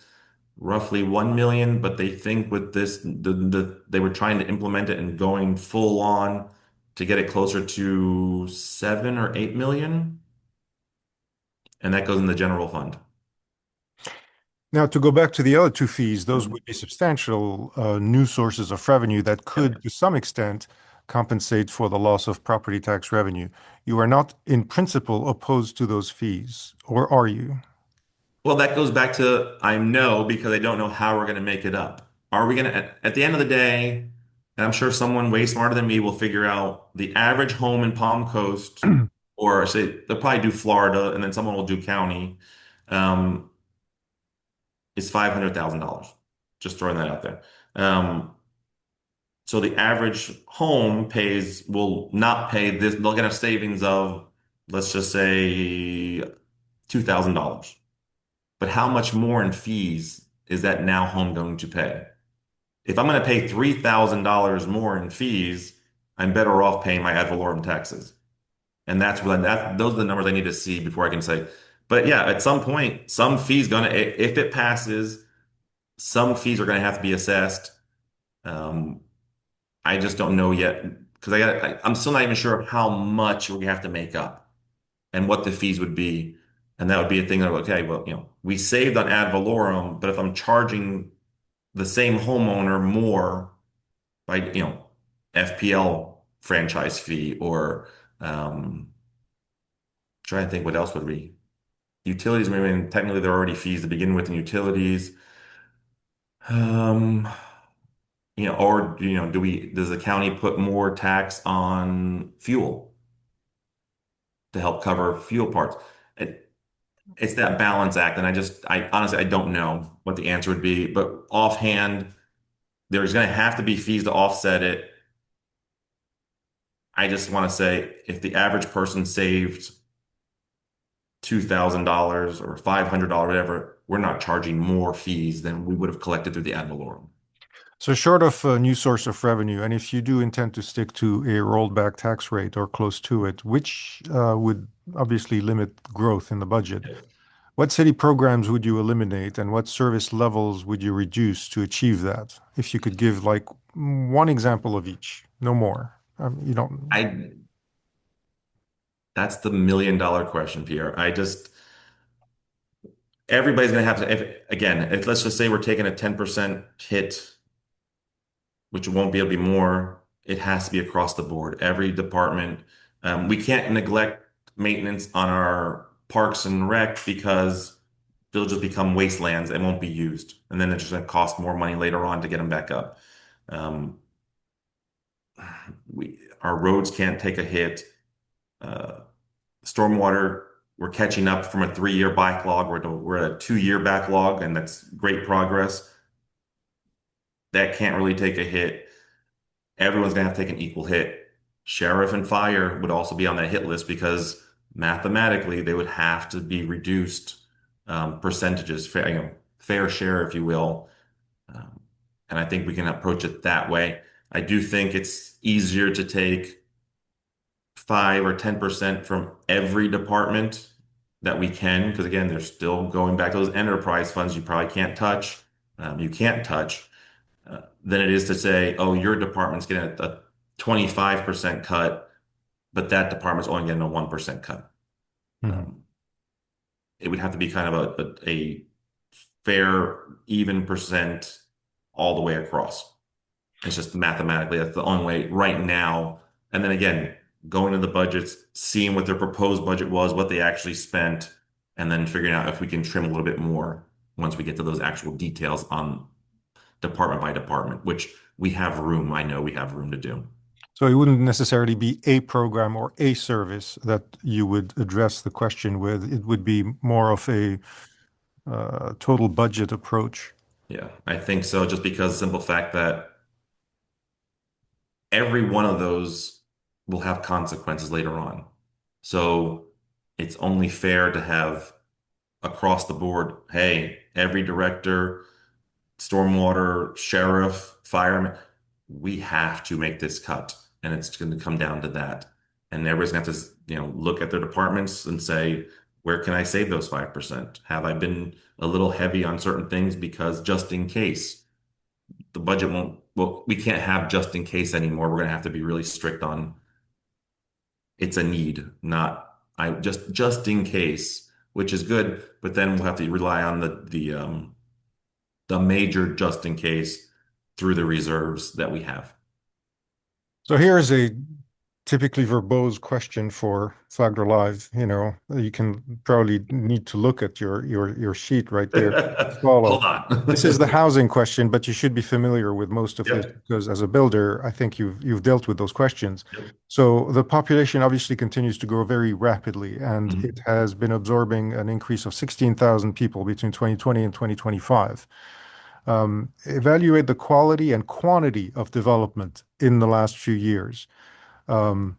roughly 1 million, but they think with this, they were trying to implement it and going full on to get it closer to 7 or 8 million. And that goes in the general fund. Now, to go back to the other two fees, those Mhm. would be substantial new sources of revenue that could, Yep. to some extent, compensate for the loss of property tax revenue. You are not, in principle, opposed to those fees, or are you? Well, that goes back to I know because I don't know how we're going to make it up. Are we going to, at the end of the day, and I'm sure someone way smarter than me will figure out the average home in Palm Coast, or say they'll probably do Florida, and then someone will do county, um, is $500,000. Just throwing that out there. Um, so the average home will not pay this, they'll get a savings of, let's just say, $2,000. But how much more in fees is that now home going to pay? If I'm going to pay $3,000 more in fees, I'm better off paying my ad valorem taxes. And those are the numbers I need to see before I can say. But yeah, at some point, some fees if it passes, some fees are gonna have to be assessed. Um, I just don't know yet because I'm still not even sure how much we have to make up and what the fees would be. And that would be a thing of, okay, well, we saved on ad valorem, but if I'm charging the same homeowner more by, FPL franchise fee or trying to think what else would be. Utilities, maybe technically there are already fees to begin with in utilities. Um, or does the county put more tax on fuel to help cover fuel parts? It, it's that balance act, and I honestly, I don't know what the answer would be, but offhand, there's going to have to be fees to offset it. I just want to say if the average person saved $2,000 or $500, whatever, we're not charging more fees than we would have collected through the ad valorem. So, short of a new source of revenue, and if you do intend to stick to a rolled back tax rate or close to it, which would obviously limit growth in the budget, what city programs would you eliminate and what service levels would you reduce to achieve that? If you could give like one example of each, no more. You don't. I That's the $1 million question, Pierre. Everybody's going to have to, if let's just say we're taking a 10% hit, which won't be able to be more, it has to be across the board. Every department, we can't neglect maintenance on our parks and rec because they'll just become wastelands and won't be used. And then it's just going to cost more money later on to get them back up. Um, our roads can't take a hit. Uh, Stormwater, we're catching up from a 3-year backlog. We're at a 2-year backlog, and that's great progress. That can't really take a hit. Everyone's gonna have to take an equal hit. Sheriff and fire would also be on that hit list because mathematically they would have to be reduced percentages, fair share, if you will. Um, and I think we can approach it that way. I do think it's easier to take 5 or 10% from every department that we can, because again, they're still going back to those enterprise funds you probably can't touch, you can't touch, than it is to say, oh, your department's getting a 25% cut, but that department's only getting a 1% cut. Mhm. Um, it would have to be kind of a fair, even percent all the way across. It's just mathematically, that's the only way right now. And then again, going to the budgets, seeing what their proposed budget was, what they actually spent, and then figuring out if we can trim a little bit more once we get to those actual details on department by department, which we have room. I know we have room to do. So it wouldn't necessarily be a program or a service that you would address the question with. It would be more of a total budget approach. Yeah, I think so, just because the simple fact that every one of those will have consequences later on. So it's only fair to have across the board, hey, every director, stormwater, sheriff, fireman, we have to make this cut. And it's going to come down to that. And everybody's going to have to, look at their departments and say, where can I save those 5%? Have I been a little heavy on certain things because just in case the budget won't, well, we can't have just in case anymore. We're going to have to be really strict on it's a need, not I just in case, which is good, but then we'll have to rely on the major just in case through the reserves that we have. So here is a typically verbose question for Flagler Live. You know, you can probably need to look at your sheet right there to Hold follow. This is the on. housing question, but you should be familiar with most of this Yep. because as a builder, I think you've dealt with those questions. Yep. So the population obviously continues to grow very rapidly, and it Mhm. has been absorbing an increase of 16,000 people between 2020 and 2025. Evaluate the quality and quantity of development in the last few years. Um,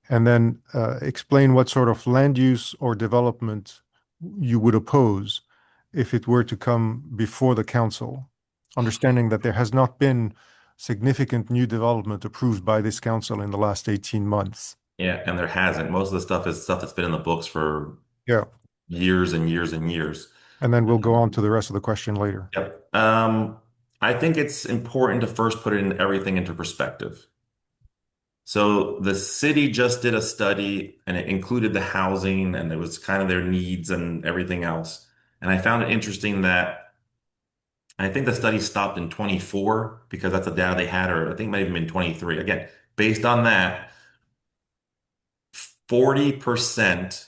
and then explain what sort of land use or development you would oppose if it were to come before the council, understanding that there has not been significant new development approved by this council in the last 18 months. Yeah, and there hasn't. Most of the stuff is stuff that's been in the books for Yeah. years and years and years. And then we'll go on to the rest of the question later. Yep. I think it's important to first put everything into perspective. So the city just did a study and it included the housing and it was kind of their needs and everything else. And I found it interesting that I think the study stopped in 24 because that's the data they had, or I think it might have been 23. Again, based on that, 40%,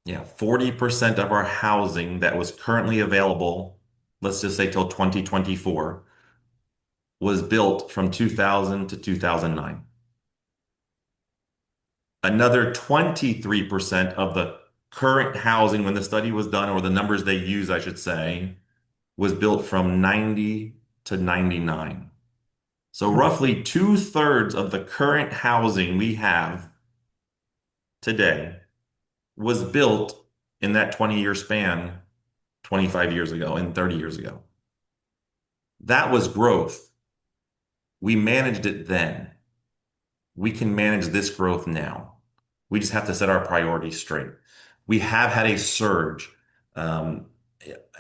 yeah, 40% of our housing that was currently available, let's just say till 2024, was built from 2000 to 2009. Another 23% of the current housing when the study was done, or the numbers they use, I should say, was built from 90 to 99. So roughly two-thirds of the current housing we have today was built in that 20-year span 25 years ago and 30 years ago. That was growth. We managed it then. We can manage this growth now. We just have to set our priorities straight. We have had a surge. Um,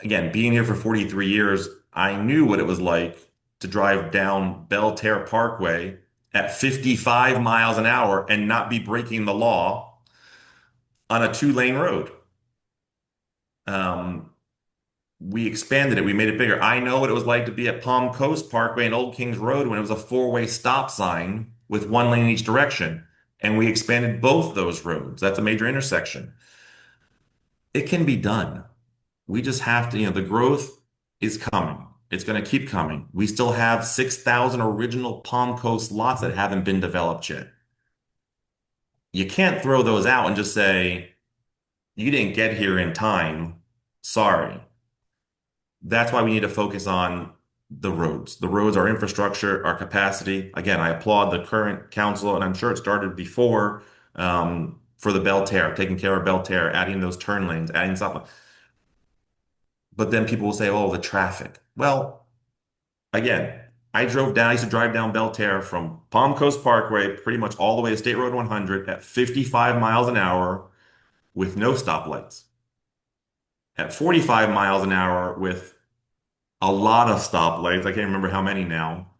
Again, being here for 43 years, I knew what it was like to drive down Belterre Parkway at 55 miles an hour and not be breaking the law on a two-lane road. Um, we expanded it. We made it bigger. I know what it was like to be at Palm Coast Parkway and Old Kings Road when it was a four-way stop sign with one lane in each direction. And we expanded both those roads. That's a major intersection. It can be done. We just have to, the growth is coming. It's going to keep coming. We still have 6,000 original Palm Coast lots that haven't been developed yet. You can't throw those out and just say, you didn't get here in time. Sorry. That's why we need to focus on the roads. The roads, our infrastructure, our capacity. Again, I applaud the current council, and I'm sure it started before for the Belterre, taking care of Belterre, adding those turn lanes, adding stuff. But then people will say, oh, the traffic. Well, again, I used to drive down Belterre from Palm Coast Parkway pretty much all the way to State Road 100 at 55 miles an hour with no stoplights, at 45 miles an hour with a lot of stoplights. I can't remember how many now.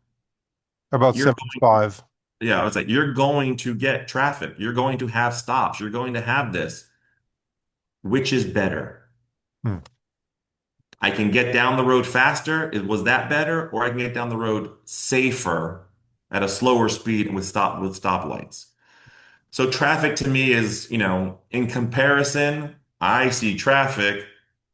About You're 75. Yeah, it's like you're going to get traffic. You're going to have stops. You're going to have this. Which is better? Hmm. I can get down the road faster. Was that better? Or I can get down the road safer at a slower speed and with stoplights. So traffic to me is, in comparison, I see traffic,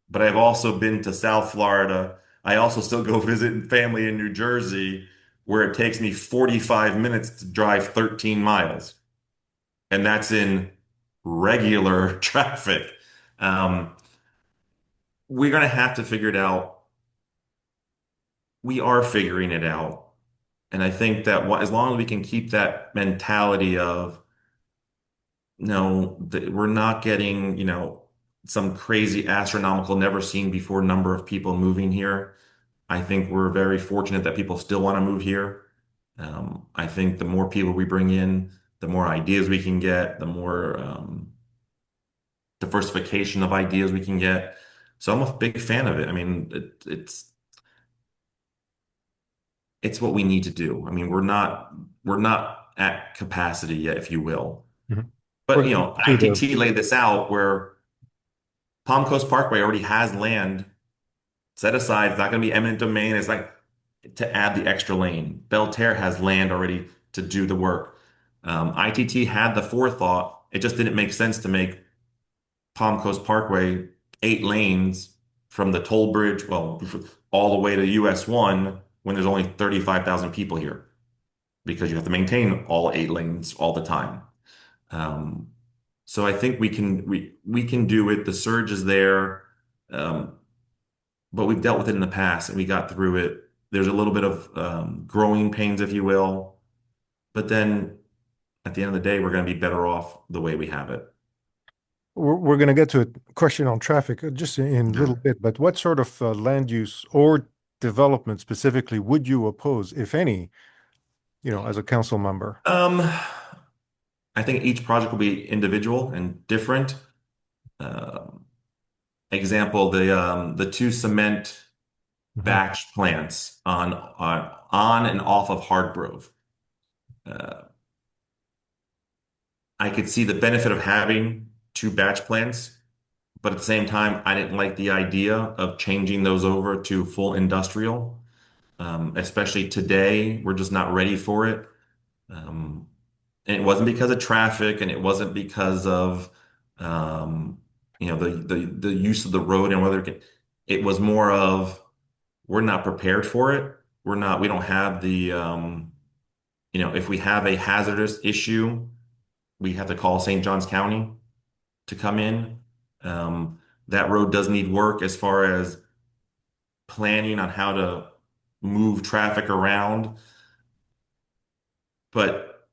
but I've also been to South Florida. I also still go visit family in New Jersey, where it takes me 45 minutes to drive 13 miles. And that's in regular traffic. Um, we're going to have to figure it out. we are figuring it out. And I think that as long as we can keep that mentality of, no, we're not getting, some crazy astronomical, never seen before number of people moving here. I think we're very fortunate that people still want to move here. I think the more people we bring in, the more ideas we can get, the more diversification of ideas we can get. So I'm a big fan of it. I mean, it's what we need to do. I mean, we're not at capacity yet, if you will. Mhm. We're But going to get to the ITT laid this out where Palm Coast Parkway already has land set aside. It's not going to be eminent domain. It's like to add the extra lane. Belterre has land already to do the work. ITT had the forethought. It just didn't make sense to make Palm Coast Parkway 8 lanes from the toll bridge, well, all the way to US 1 when there's only 35,000 people here because you have to maintain all 8 lanes all the time. Um, so I think we can do it. The surge is there, um, but we've dealt with it in the past and we got through it. There's a little bit of growing pains, if you will, but then at the end of the day, we're going to be better off the way we have it. we're going to get to a question on traffic just in a little Okay. bit, but what sort of land use or development specifically would you oppose, if any, as a council member? Um, I think each project will be individual and different. Um, Example, the two cement Mhm. batch plants on and off of Hardgrove. Uh, I could see the benefit of having two batch plants, but at the same time, I didn't like the idea of changing those over to full industrial. Especially today, we're just not ready for it. Um, and it wasn't because of traffic, and it wasn't because of the use of the road and whether it was more of we're not prepared for it. We don't have if we have a hazardous issue, we have to call St. Johns County to come in. Um, that road does need work as far as planning on how to move traffic around, but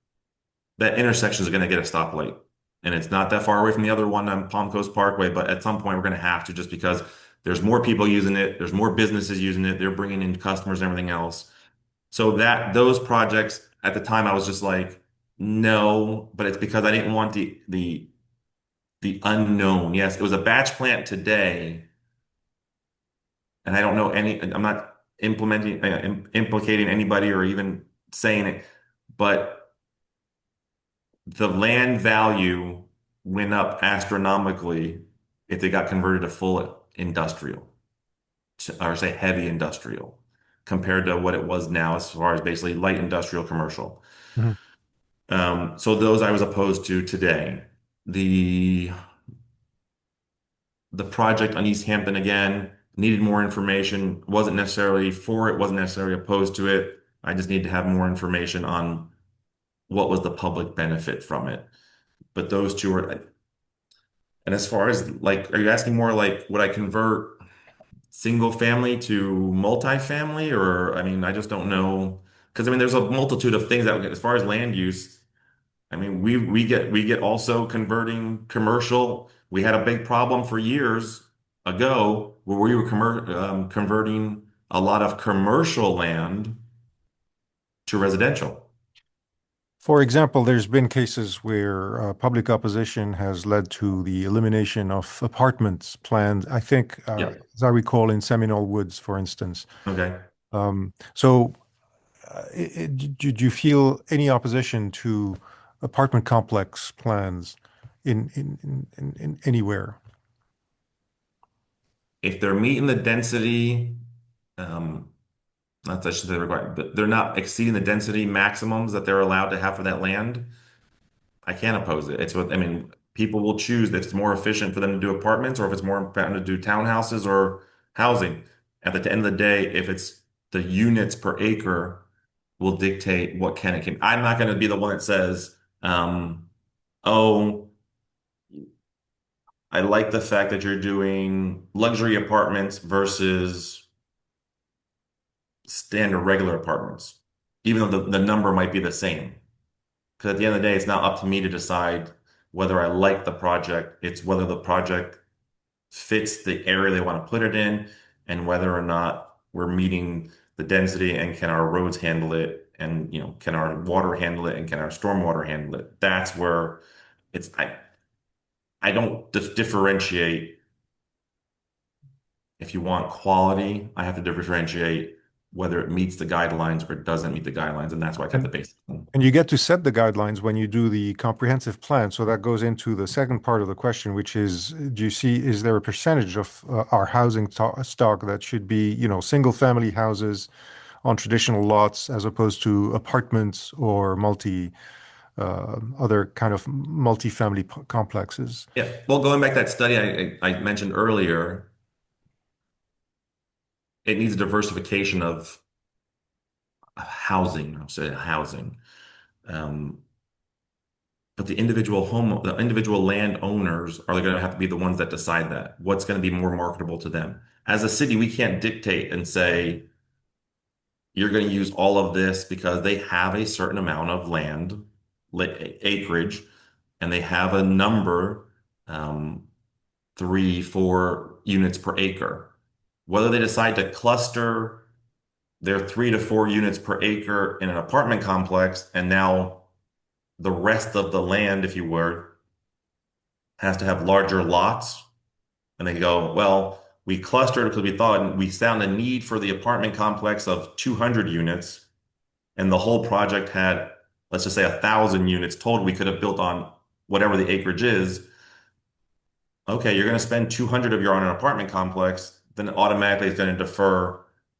that intersection is going to get a stoplight. And it's not that far away from the other one on Palm Coast Parkway, but at some point we're going to have to just because there's more people using it, there's more businesses using it, they're bringing in customers and everything else. So that those projects at the time I was just like, no, but it's because I didn't want the unknown. Yes, it was a batch plant today, and I don't know I'm not implicating anybody or even saying it, but the land value went up astronomically if they got converted to full industrial, or say heavy industrial, compared to what it was now as far as basically light industrial commercial. Mhm. So those I was opposed to today. The the project on East Hampton again needed more information. Wasn't necessarily for it, wasn't necessarily opposed to it. I just need to have more information on what was the public benefit from it. But those two are, and as far as like, are you asking more like would I convert single family to multifamily? Or I mean, I just don't know. Because I mean, there's a multitude of things that as far as land use, I mean, we get also converting commercial. We had a big problem for years ago where we were converting a lot of commercial land to residential. For example, there's been cases where public opposition has led to the elimination of apartments planned, I think, Yep. as I recall, in Seminole Woods, for instance. Okay. So, did you feel any opposition to apartment complex plans in anywhere? If they're meeting the density, um, not that I should say required, but they're not exceeding the density maximums that they're allowed to have for that land, I can't oppose it. It's what I mean. People will choose that it's more efficient for them to do apartments or if it's more important to do townhouses or housing. At the end of the day, if it's the units per acre will dictate what can and can. I'm not going to be the one that says, "Oh, I like the fact that you're doing luxury apartments versus standard regular apartments, even though the number might be the same. Because at the end of the day, it's not up to me to decide whether I like the project. It's whether the project fits the area they want to put it in and whether or not we're meeting the density and can our roads handle it and can our water handle it and can our stormwater handle it. That's where it's I don't differentiate. If you want quality, I have to differentiate whether it meets the guidelines or it doesn't meet the guidelines, and that's why I kept the And basic. and you get to set the guidelines when you do the comprehensive plan. So that goes into the second part of the question, which is, is there a percentage of our housing stock that should be, single family houses on traditional lots as opposed to apartments or other kind of multifamily complexes? Yeah. Well, going back to that study I mentioned earlier, it needs a diversification of housing. I'll say housing. Um, but the individual landowners are going to have to be the ones that decide that. What's going to be more marketable to them? As a city, we can't dictate and say, you're going to use all of this because they have a certain amount of land, acreage, and they have a number, um, 3, 4 units per acre. Whether they decide to cluster their 3 to 4 units per acre in an apartment complex, and now the rest of the land, if you were, has to have larger lots, and they go, well, we clustered because we thought we found a need for the apartment complex of 200 units, and the whole project had, let's just say, 1,000 units total we could have built on whatever the acreage is. Okay, you're going to spend 200 of your on an apartment complex, then automatically it's going to defer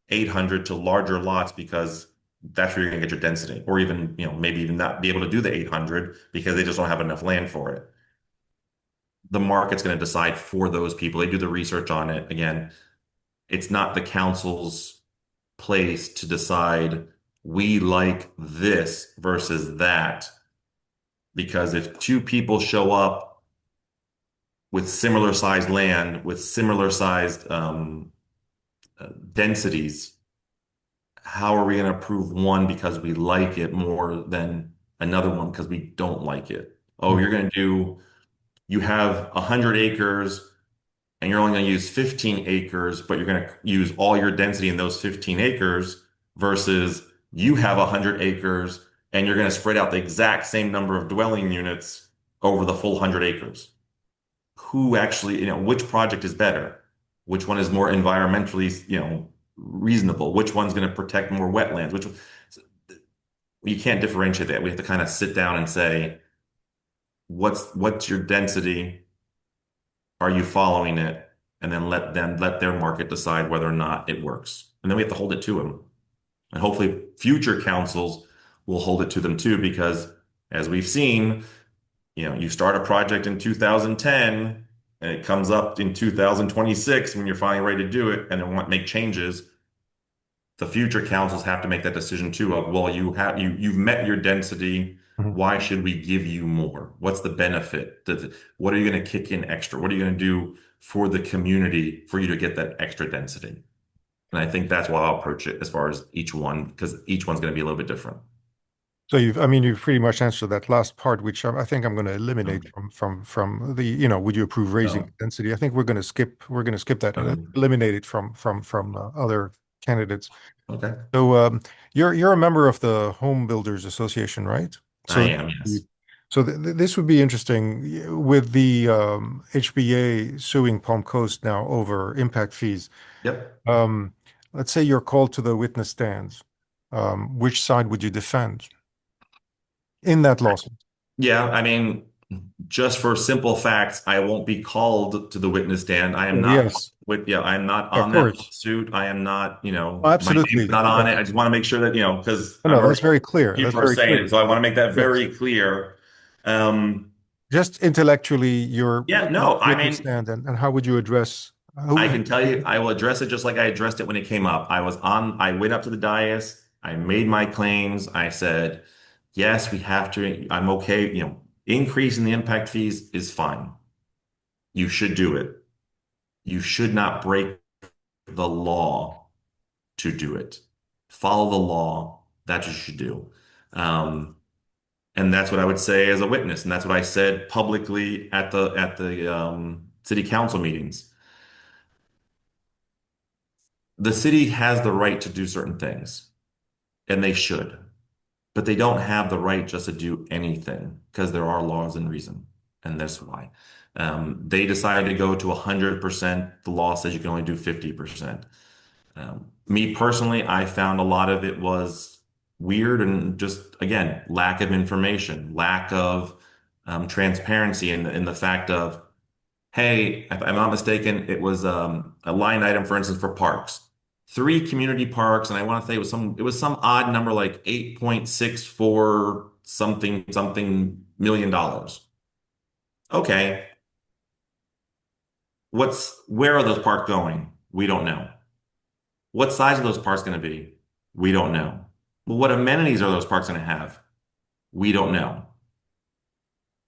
800 to larger lots because that's where you're going to get your density, or even, maybe even not be able to do the 800 because they just don't have enough land for it. The market's going to decide for those people. They do the research on it. Again, it's not the council's place to decide we like this versus that. Because if two people show up with similar sized land, with similar sized densities, how are we going to approve one because we like it more than another one because we don't like it? Oh, you have 100 acres and you're only going to use 15 acres, but you're going to use all your density in those 15 acres versus you have 100 acres and you're going to spread out the exact same number of dwelling units over the full 100 acres. Who actually, which project is better? Which one is more environmentally, reasonable? Which one's going to protect more wetlands? You can't differentiate that. We have to kind of sit down and say, what's your density? Are you following it? And then let their market decide whether or not it works. And then we have to hold it to them. And hopefully future councils will hold it to them too, because as we've seen, you start a project in 2010 and it comes up in 2026 when you're finally ready to do it and then want to make changes. The future councils have to make that decision too of, well, you've met your density. Mhm. Why should we give you more? What's the benefit? What are you going to kick in extra? What are you going to do for the community for you to get that extra density? And I think that's why I'll approach it as far as each one, because each one's going to be a little bit different. So you've pretty much answered that last part, which I think I'm going to eliminate Okay. from the, would you approve raising No. density? I think we're going to skip that and Um, eliminate it from other candidates. okay. So you're a member of the Home Builders Association, right? I So am, yes. so this would be interesting with the HBA suing Palm Coast now over impact fees. Yep. Um, let's say you're called to the witness stands. Which side would you defend in that lawsuit? Yeah, I mean, just for simple facts, I won't be called to the witness stand. I am Oh, not yes, yeah, I'm not of on that course. lawsuit. I am not, Oh, my name's absolutely. not on Yeah. it. I just want to make sure that, because No, I've no, already that's very clear. That's people are very saying clear. it, so I want to make that Yes. very clear. Um, Just intellectually, you're yeah, on no, the I witness mean, stand, and how would you address I who? can tell you, I will address it just like I addressed it when it came up. I went up to the dais, I made my claims. I said, yes, we have to, I'm okay, increasing the impact fees is fine. You should do it. You should not break the law to do it. follow the law. That's what you should do. Um, and that's what I would say as a witness, and that's what I said publicly at the city council meetings. The city has the right to do certain things, and they should, but they don't have the right just to do anything because there are laws and reason, and that's why. They decided to go to 100%. The law says you can only do 50%. Me personally, I found a lot of it was weird and just, again, lack of information, lack of transparency in the fact of, hey, if I'm not mistaken, it was a line item, for instance, for parks. Three community parks, and I want to say it was some odd number like 8.64 something something million dollars. Okay, where are those parks going? We don't know. What size are those parks going to be? We don't know. Well, what amenities are those parks going to have? We don't know.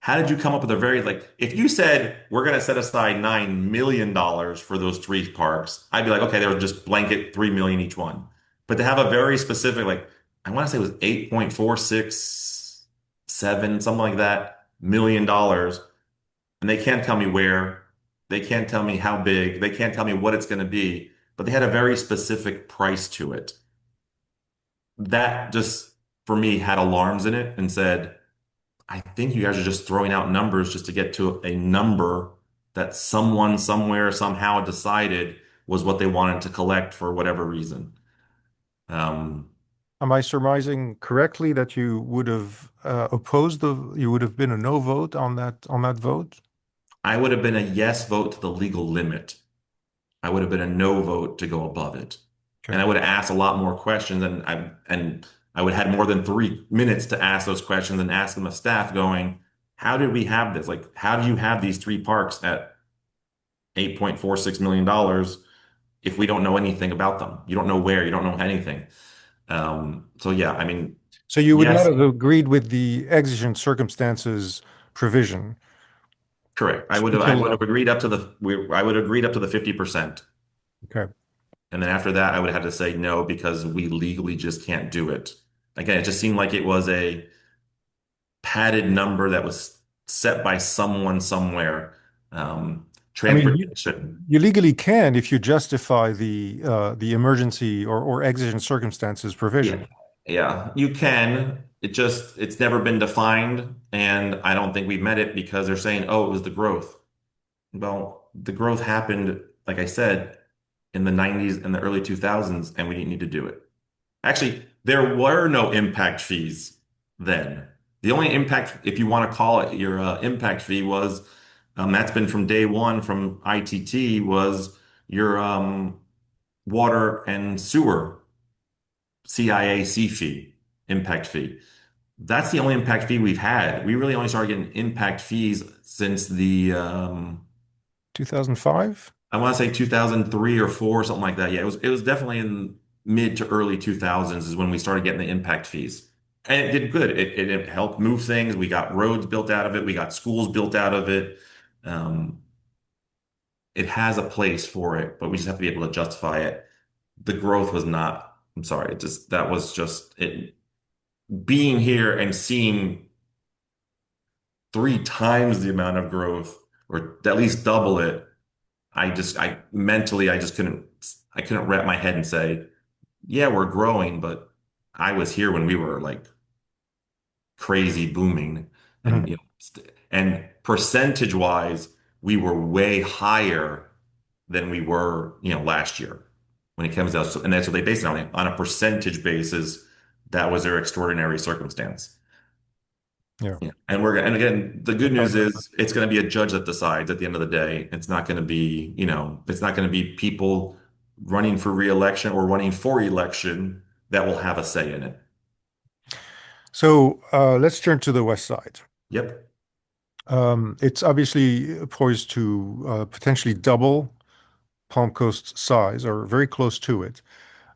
How did you come up with a very like if you said we're going to set aside $9 million for those three parks, I'd be like, okay, they'll just blanket 3 million each one. But to have a very specific, like I want to say it was 8.467, something like that, $1 million, and they can't tell me where, they can't tell me how big, they can't tell me what it's going to be, but they had a very specific price to it. That just for me had alarms in it and said, I think you guys are just throwing out numbers just to get to a number that someone somewhere somehow decided was what they wanted to collect for whatever reason. Um, Am I surmising correctly that you would have opposed you would have been a no vote on that vote? I would have been a yes vote to the legal limit. I would have been a no vote to go above it. And Okay. I would have asked a lot more questions and I would have had more than 3 minutes to ask those questions and ask them of staff going, how did we have this? Like, how do you have these three parks at $8.46 million if we don't know anything about them? You don't know where, you don't know anything. So yeah, I mean, So you would not yes, have agreed with the exigent circumstances provision correct. I until would have agreed up to I would have agreed up to the 50%. okay. And then after that, I would have to say no because we legally just can't do it. Again, it just seemed like it was a padded number that was set by someone somewhere. I mean, you Transportation. you legally can if you justify the emergency or exigent circumstances Yeah. provision. Yeah, you can. It's never been defined. And I don't think we've met it because they're saying, oh, it was the growth. Well, the growth happened, like I said, in the 90s and the early 2000s, and we didn't need to do it. Actually, there were no impact fees then. The only impact, if you want to call it your impact fee, was that's been from day one from ITT was your water and sewer CIAC fee, impact fee. That's the only impact fee we've had. We really only started getting impact fees since the 2005? I want to say 2003 or four, something like that. Yeah, it was definitely in mid to early 2000s is when we started getting the impact fees. And it did good. It helped move things. We got roads built out of it. We got schools built out of it. Um, it has a place for it, but we just have to be able to justify it. The growth was not, I'm sorry, it just that was just it being here and seeing 3 times the amount of growth or at least double it. I mentally I couldn't wrap my head and say, yeah, we're growing, but I was here when we were like crazy booming and Mhm. and percentage wise, we were way higher than we were, last year when it comes out. And that's what they based it on a percentage basis. That was their extraordinary circumstance. Yeah. Yeah. And again, the good news is it's going to be a judge that decides at the end of the day. It's not going to be, it's not going to be people running for re-election or running for election that will have a say in it. So let's turn to the west side. Yep. It's obviously poised to potentially double Palm Coast's size or very close to it,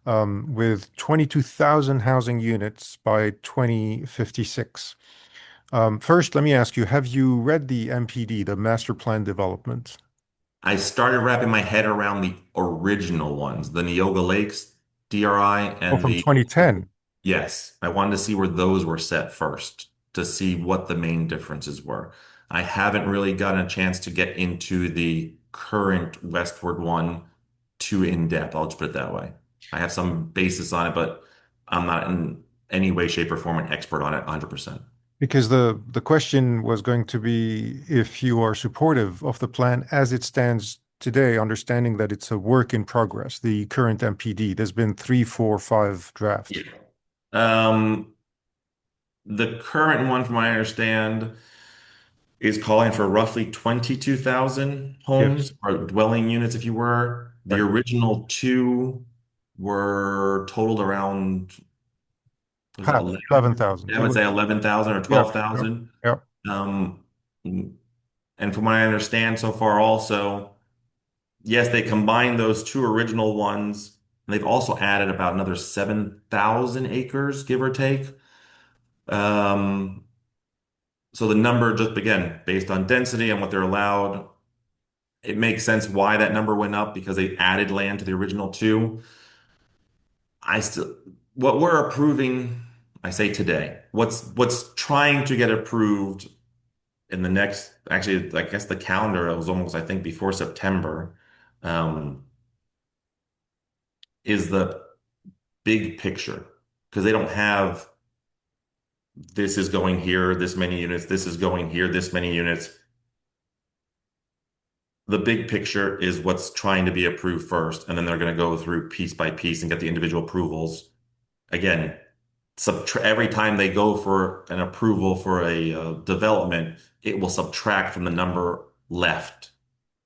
with 22,000 housing units by 2056. First, let me ask you, have you read the MPD, the Master Plan Development? I started wrapping my head around the original ones, the Neoga Lakes. DRI Oh, and from the 2010. yes, I wanted to see where those were set first to see what the main differences were. I haven't really gotten a chance to get into the current westward one too in depth. I'll just put it that way. I have some basis on it, but I'm not in any way, shape, or form an expert on it 100%. Because the question was going to be if you are supportive of the plan as it stands today, understanding that it's a work in progress, the current MPD. There's been three, four, five Yeah. drafts. Um, the current one, from what I understand, is calling for roughly 22,000 Yes. homes or dwelling units, if you were. The Right. original two were totaled around, was it Half, 11? 11,000. I It would was, say 11,000 or yeah, yeah, 12,000. yeah. Um, and from what I understand so far, also, yes, they combined those two original ones. They've also added about another 7,000 acres, give or take. Um, so the number, just again, based on density and what they're allowed, it makes sense why that number went up because they added land to the original two. I still, what we're approving, I say today, what's trying to get approved in the next, actually, I guess the calendar was almost, I think, before September, um, is the big picture because they don't have this is going here, this many units, this is going here, this many units. The big picture is what's trying to be approved first, and then they're going to go through piece by piece and get the individual approvals. Again, every time they go for an approval for a development, it will subtract from the number left.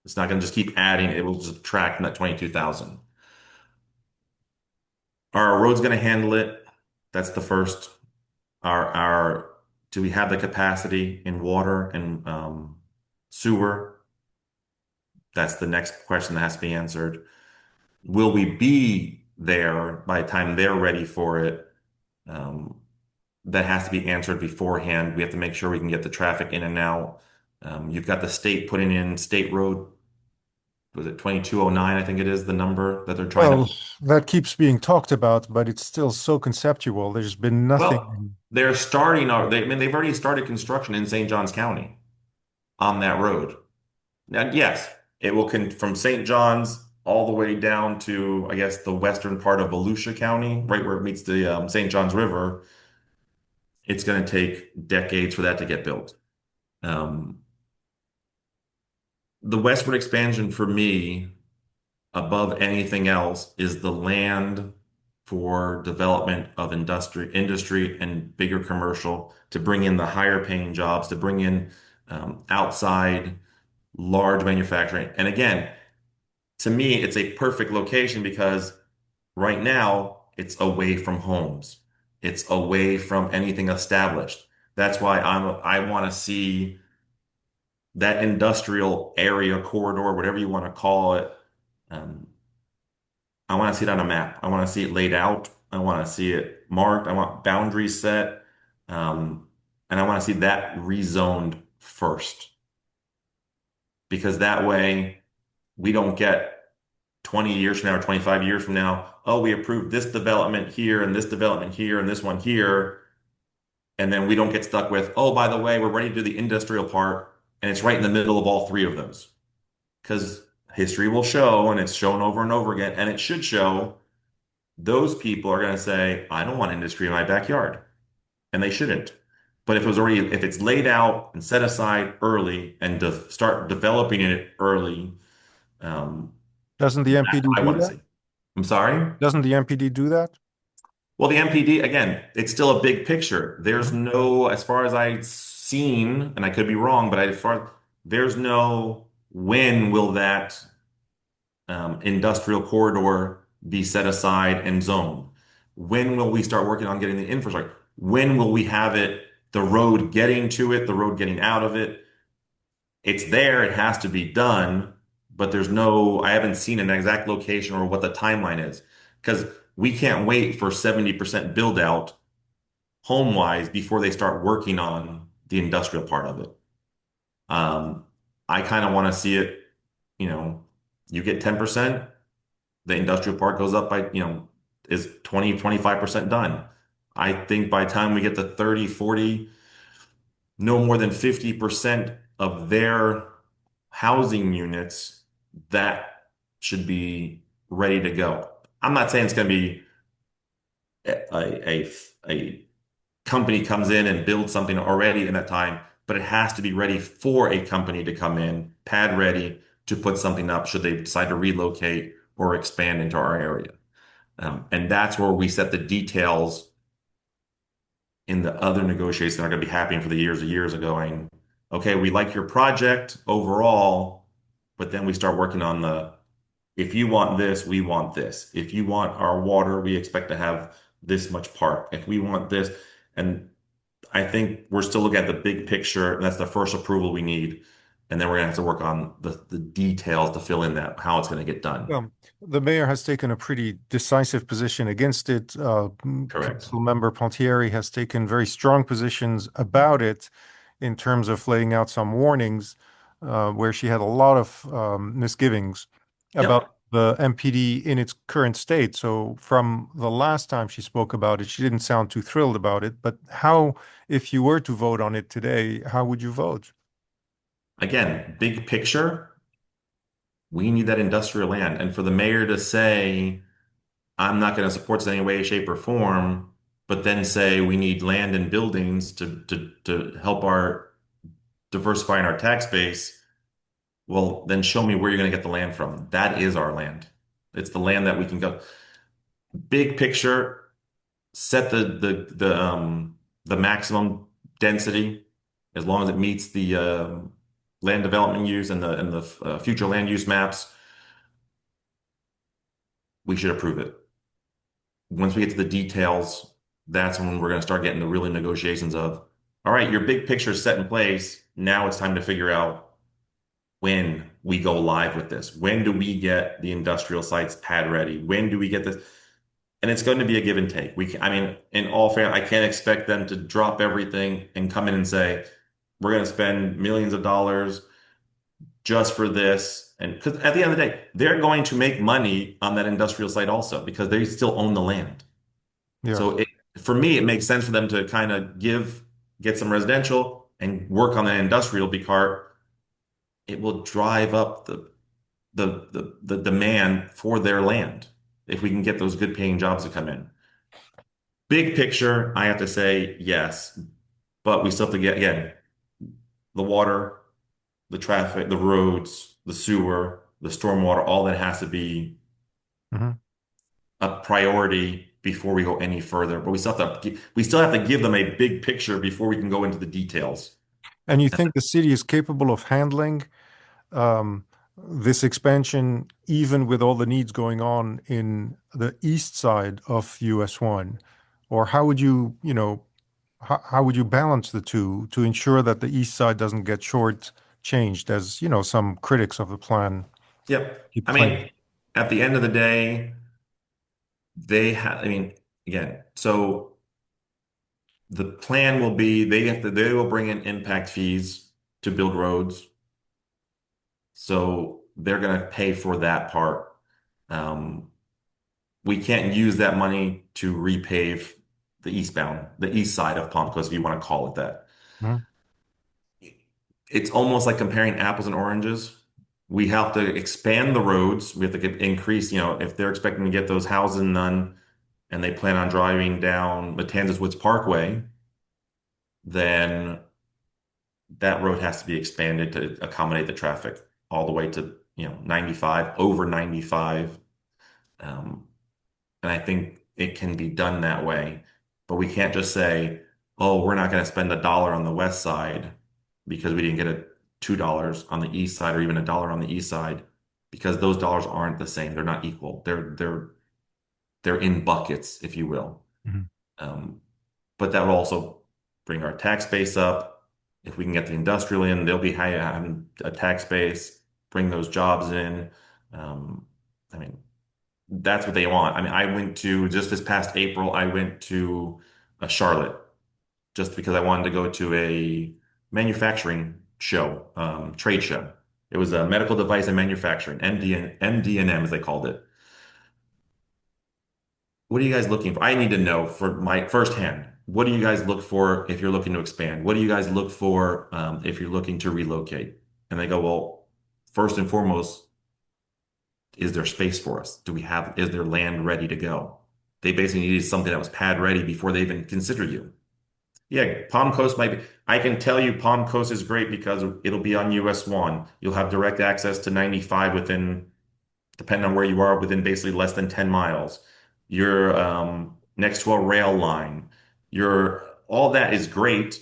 It's not going to just keep adding, it will subtract from that 22,000. Are our roads going to handle it? That's the first. Our do we have the capacity in water and sewer? That's the next question that has to be answered. Will we be there by the time they're ready for it? Um, that has to be answered beforehand. We have to make sure we can get the traffic in and out. You've got the state putting in State Road, was it 2209? I think it is the number that they're trying to. Well, that keeps being talked about, but it's still so conceptual. There's been Well, nothing. they're starting, I mean, they've already started construction in St. Johns County on that road. Now, yes, it will from St. John's all the way down to, I guess, the western part of Volusia County, right where it meets the St. Johns River. It's going to take decades for that to get built. Um, the westward expansion for me, above anything else, is the land for development of industry and bigger commercial to bring in the higher paying jobs, to bring in outside large manufacturing. And again, to me, it's a perfect location because right now it's away from homes. It's away from anything established. That's why I want to see that industrial area corridor, whatever you want to call it. Um, I want to see it on a map. I want to see it laid out. I want to see it marked. I want boundaries set. Um, and I want to see that rezoned first because that way we don't get 20 years from now or 25 years from now, oh, we approved this development here and this development here and this one here. And then we don't get stuck with, oh, by the way, we're ready to do the industrial part. And it's right in the middle of all three of those. Because history will show, and it's shown over and over again, and it should show those people are going to say, I don't want industry in my backyard. And they shouldn't. But if it's laid out and set aside early and to start developing it early, um, Doesn't the that's MPD what I do want to that? see. I'm sorry? Doesn't the MPD do that? Well, the MPD, again, it's still a big picture. There's Mhm. no, as far as I've seen, and I could be wrong, but there's no when will that industrial corridor be set aside and zoned? When will we start working on getting the infrastructure? When will we have it, the road getting to it, the road getting out of it? It's there, it has to be done, but I haven't seen an exact location or what the timeline is because we can't wait for 70% build out home wise before they start working on the industrial part of it. Um, I kind of want to see it, you know, you get 10%, the industrial part goes up by, is 20, 25% done. I think by the time we get to 30, 40, no more than 50% of their housing units, that should be ready to go. I'm not saying it's going to be a company comes in and builds something already in that time, but it has to be ready for a company to come in, pad ready to put something up should they decide to relocate or expand into our area. And that's where we set the details in the other negotiations that are going to be happening for the years and years of going, okay, we like your project overall, but then we start working on the, if you want this, we want this. If you want our water, we expect to have this much part. If we want this, and I think we're still looking at the big picture, and that's the first approval we need. And then we're gonna have to work on the details to fill in that, how it's gonna get done. Well, the mayor has taken a pretty decisive position against it. Correct. Council member Pontieri has taken very strong positions about it in terms of laying out some warnings, where she had a lot of misgivings about Yep. the MPD in its current state. So from the last time she spoke about it, she didn't sound too thrilled about it. But how, if you were to vote on it today, how would you vote? Again, big picture, we need that industrial land. And for the mayor to say, I'm not going to support this in any way, shape, or form, but then say we need land and buildings to help our diversifying our tax base. Well, then show me where you're going to get the land from. That is our land. It's the land that we can go. Big picture, set the maximum density as long as it meets the land development use and the future land use maps. We should approve it. Once we get to the details, that's when we're going to start getting the really negotiations of, all right, your big picture is set in place. Now it's time to figure out when we go live with this. When do we get the industrial sites pad ready? When do we get this? And it's going to be a give and take. I mean, in all fairness, I can't expect them to drop everything and come in and say, we're going to spend millions of dollars just for this. And because at the end of the day, they're going to make money on that industrial site also because they still own the land. Yeah. So for me, it makes sense for them to kind of get some residential and work on the industrial because it will drive up the demand for their land if we can get those good paying jobs to come in. Big picture, I have to say yes, but we still have to get, again, the water, the traffic, the roads, the sewer, the stormwater, all that has to be Mhm. a priority before we go any further. But we still have to give them a big picture before we can go into the details. And you think the city is capable of handling this expansion, even with all the needs going on in the east side of US 1? Or how would you, how would you balance the two to ensure that the east side doesn't get short changed, as, some critics of the plan Yep. keep I claiming? mean, at the end of the day, I mean, again, so the plan will be they will bring in impact fees to build roads. So they're going to pay for that part. Um, we can't use that money to repave the east side of Palm Coast, if you want to call it that. Mhm. It's almost like comparing apples and oranges. We have to expand the roads. We have to increase, if they're expecting to get those houses done and they plan on driving down Matanzas Woods Parkway, then that road has to be expanded to accommodate the traffic all the way to, 95, over 95. Um, and I think it can be done that way. But we can't just say, oh, we're not going to spend $1 on the west side because we didn't get a $2 on the east side or even $1 on the east side because those dollars aren't the same. They're not equal. They're in buckets, if you will. Mhm. Um, but that will also bring our tax base up. If we can get the industrial in, they'll be having a tax base, bring those jobs in. Um, I mean, that's what they want. I mean, I went to just this past April, I went to Charlotte just because I wanted to go to a manufacturing show, trade show. It was a medical device and manufacturing, MD and M as they called it. what are you guys looking for? I need to know for my firsthand. What do you guys look for if you're looking to expand? What do you guys look for if you're looking to relocate? And they go, well, first and foremost, is there space for us? Is there land ready to go? They basically needed something that was pad ready before they even consider you. Yeah, Palm Coast might be. I can tell you Palm Coast is great because it'll be on US 1. You'll have direct access to 95 within, depending on where you are, within basically less than 10 miles. You're next to a rail line. You're all that is great.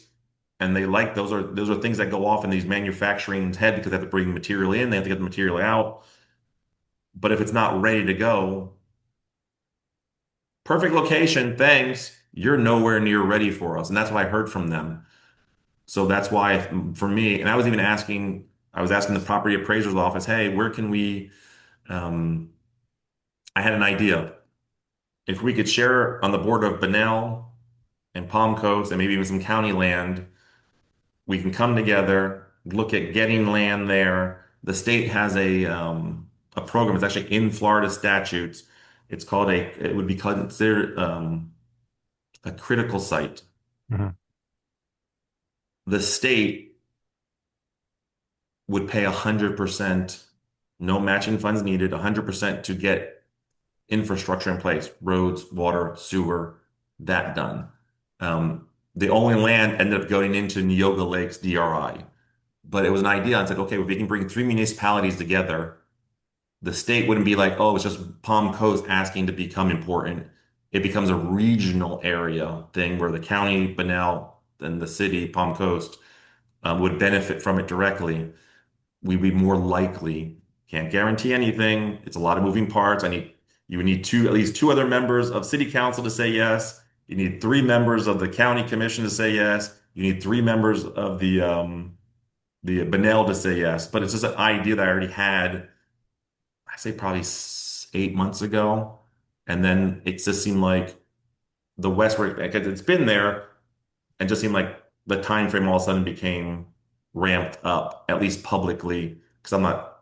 And they like those are things that go off in these manufacturing's head because they have to bring material in, they have to get the material out. But if it's not ready to go, perfect location, thanks. You're nowhere near ready for us. And that's what I heard from them. So that's why for me, and I was asking the property appraiser's office, hey, where can we, um, I had an idea. If we could share on the border of Bunnell and Palm Coast and maybe even some county land, we can come together, look at getting land there. The state has a program. It's actually in Florida statutes. It would be considered a critical site. Mhm. The state would pay 100%, no matching funds needed, 100% to get infrastructure in place, roads, water, sewer, that done. The only land ended up going into Neoga Lakes DRI, but it was an idea. I said, okay, if we can bring three municipalities together, the state wouldn't be like, oh, it's just Palm Coast asking to become important. It becomes a regional area thing where the county, Bunnell, and the city, Palm Coast, would benefit from it directly. We'd be more likely. Can't guarantee anything. It's a lot of moving parts. You would need at least two other members of city council to say yes. You need three members of the county commission to say yes. You need three members of the Benel to say yes. But it's just an idea that I already had, I say probably 8 months ago. And then it just seemed like the Westward, because it's been there, and just seemed like the time frame all of a sudden became ramped up, at least publicly, because I'm not.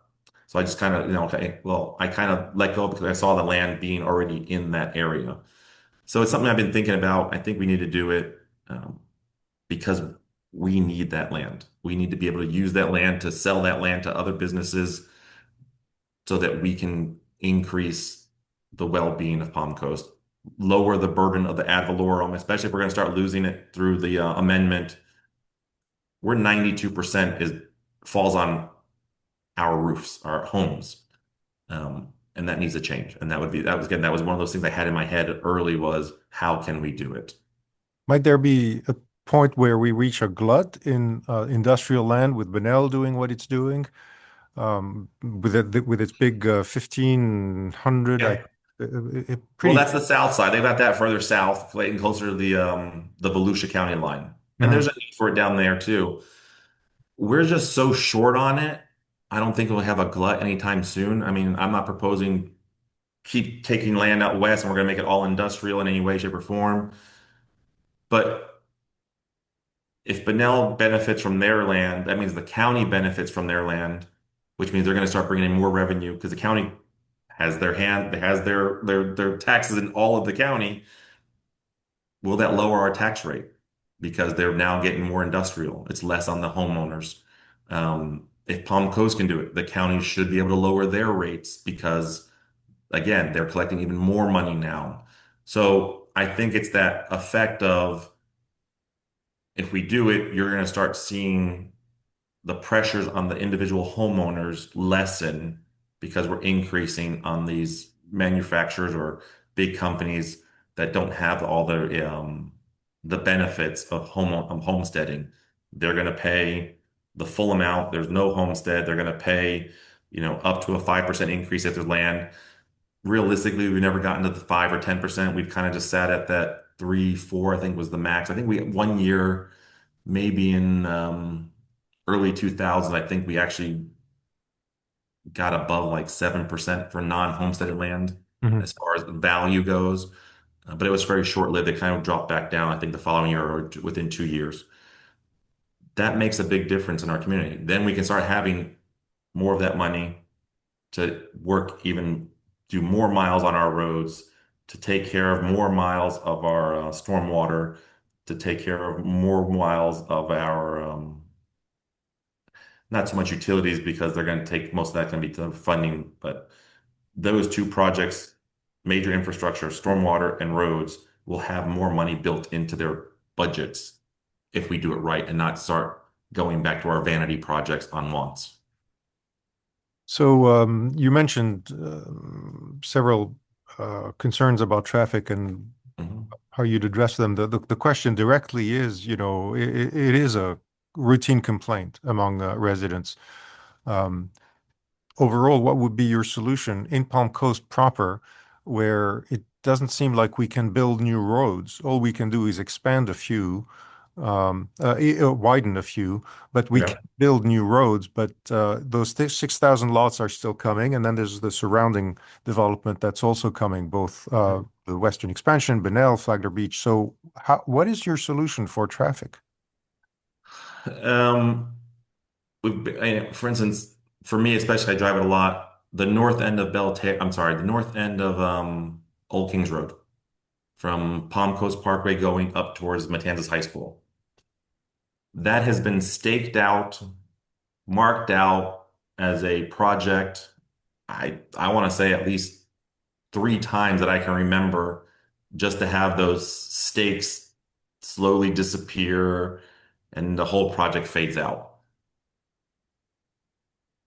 So I just kind of, okay, well, I kind of let go because I saw the land being already in that area. So it's something I've been thinking about. I think we need to do it because we need that land. We need to be able to use that land to sell that land to other businesses so that we can increase the well-being of Palm Coast, lower the burden of the ad valorem, especially if we're going to start losing it through the amendment. We're 92% is falls on our roofs, our homes. And that needs to change. And that was one of those things I had in my head early was how can we do it? Might there be a point where we reach a glut in industrial land with Benel doing what it's doing, with its big 1,500, Yeah. Well, pretty. that's the south side. They've got that further south, getting closer to the Volusia County line. And Mhm. there's a need for it down there too. We're just so short on it. I don't think we'll have a glut anytime soon. I mean, I'm not proposing keep taking land out west and we're going to make it all industrial in any way, shape, or form. But if Bunnell benefits from their land, that means the county benefits from their land, which means they're going to start bringing in more revenue because the county has their taxes in all of the county. Will that lower our tax rate because they're now getting more industrial? It's less on the homeowners. If Palm Coast can do it, the county should be able to lower their rates because, again, they're collecting even more money now. So I think it's that effect of if we do it, you're going to start seeing the pressures on the individual homeowners lessen because we're increasing on these manufacturers or big companies that don't have all the benefits of homesteading. They're going to pay the full amount. There's no homestead. They're going to pay, up to a 5% increase if there's land. Realistically, we've never gotten to the 5 or 10%. We've kind of just sat at that 3, 4, I think was the max. I think we one year, maybe in early 2000s, I think we actually got above like 7% for non-homesteaded land Mhm. as far as the value goes. But it was very short-lived. It kind of dropped back down, I think, the following year or within 2 years. That makes a big difference in our community. Then we can start having more of that money to work even do more miles on our roads, to take care of more miles of our stormwater, to take care of more miles of our not so much utilities because they're going to take most of that's going to be to funding, but those two projects, major infrastructure, stormwater and roads, will have more money built into their budgets if we do it right and not start going back to our vanity projects on wants. So you mentioned several concerns about traffic and Mhm. how you'd address them. The question directly is, it is a routine complaint among residents. Um, Overall, what would be your solution in Palm Coast proper, where it doesn't seem like we can build new roads? All we can do is expand a few, widen a few, but we can Yeah. build new roads. But those 6,000 lots are still coming, and then there's the surrounding development that's also coming, both the Western Expansion, Benel, Flagler Beach. So, what is your solution for traffic? Um, for instance, for me especially, I drive it a lot. The north end of I'm sorry, the north end of Old Kings Road, from Palm Coast Parkway going up towards Matanzas High School. That has been staked out, marked out as a project. I want to say at least three times that I can remember, just to have those stakes slowly disappear and the whole project fades out.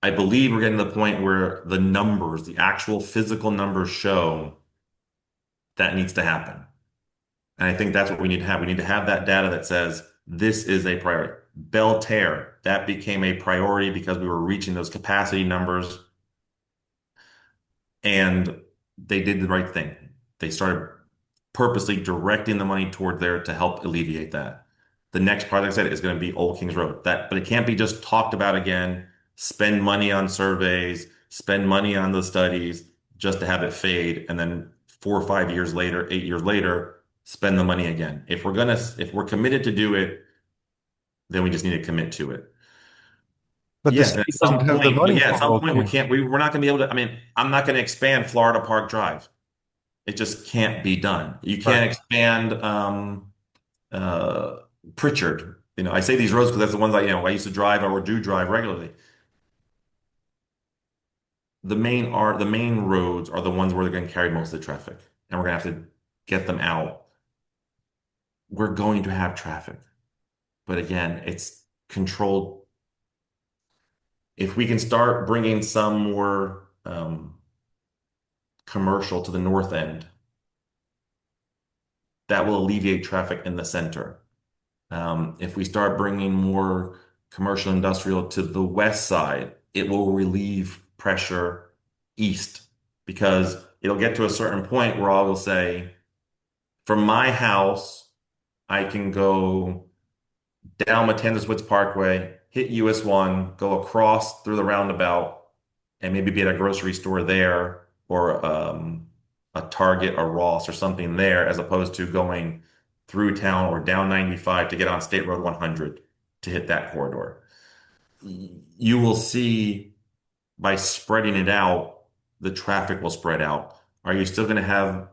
I believe we're getting to the point where the numbers, the actual physical numbers show that needs to happen. And I think that's what we need to have. We need to have that data that says this is a priority. Belterre, that became a priority because we were reaching those capacity numbers and they did the right thing. They started purposely directing the money toward there to help alleviate that. The next project I said is going to be Old Kings Road. But it can't be just talked about again, spend money on surveys, spend money on the studies just to have it fade, and then 4 or 5 years later, 8 years later, spend the money again. If we're committed to do it, then we just need to commit to it. But the Yes, and state doesn't have the money at for some all point things. we're not going to be able to. I mean, I'm not going to expand Florida Park Drive. It just can't be done. You Right. can't expand uh, Pritchard. I say these roads because that's the ones I used to drive or do drive regularly. The main roads are the ones where they're going to carry most of the traffic, and we're going to have to get them out. We're going to have traffic, but again, it's controlled. If we can start bringing some more commercial to the north end, that will alleviate traffic in the center. If we start bringing more commercial industrial to the west side, it will relieve pressure east because it'll get to a certain point where I will say, from my house, I can go down Matanzas Woods Parkway, hit US 1, go across through the roundabout, and maybe be at a grocery store there or a Target or Ross or something there, as opposed to going through town or down 95 to get on State Road 100 to hit that corridor. You will see by spreading it out, the traffic will spread out. Are you still going to have,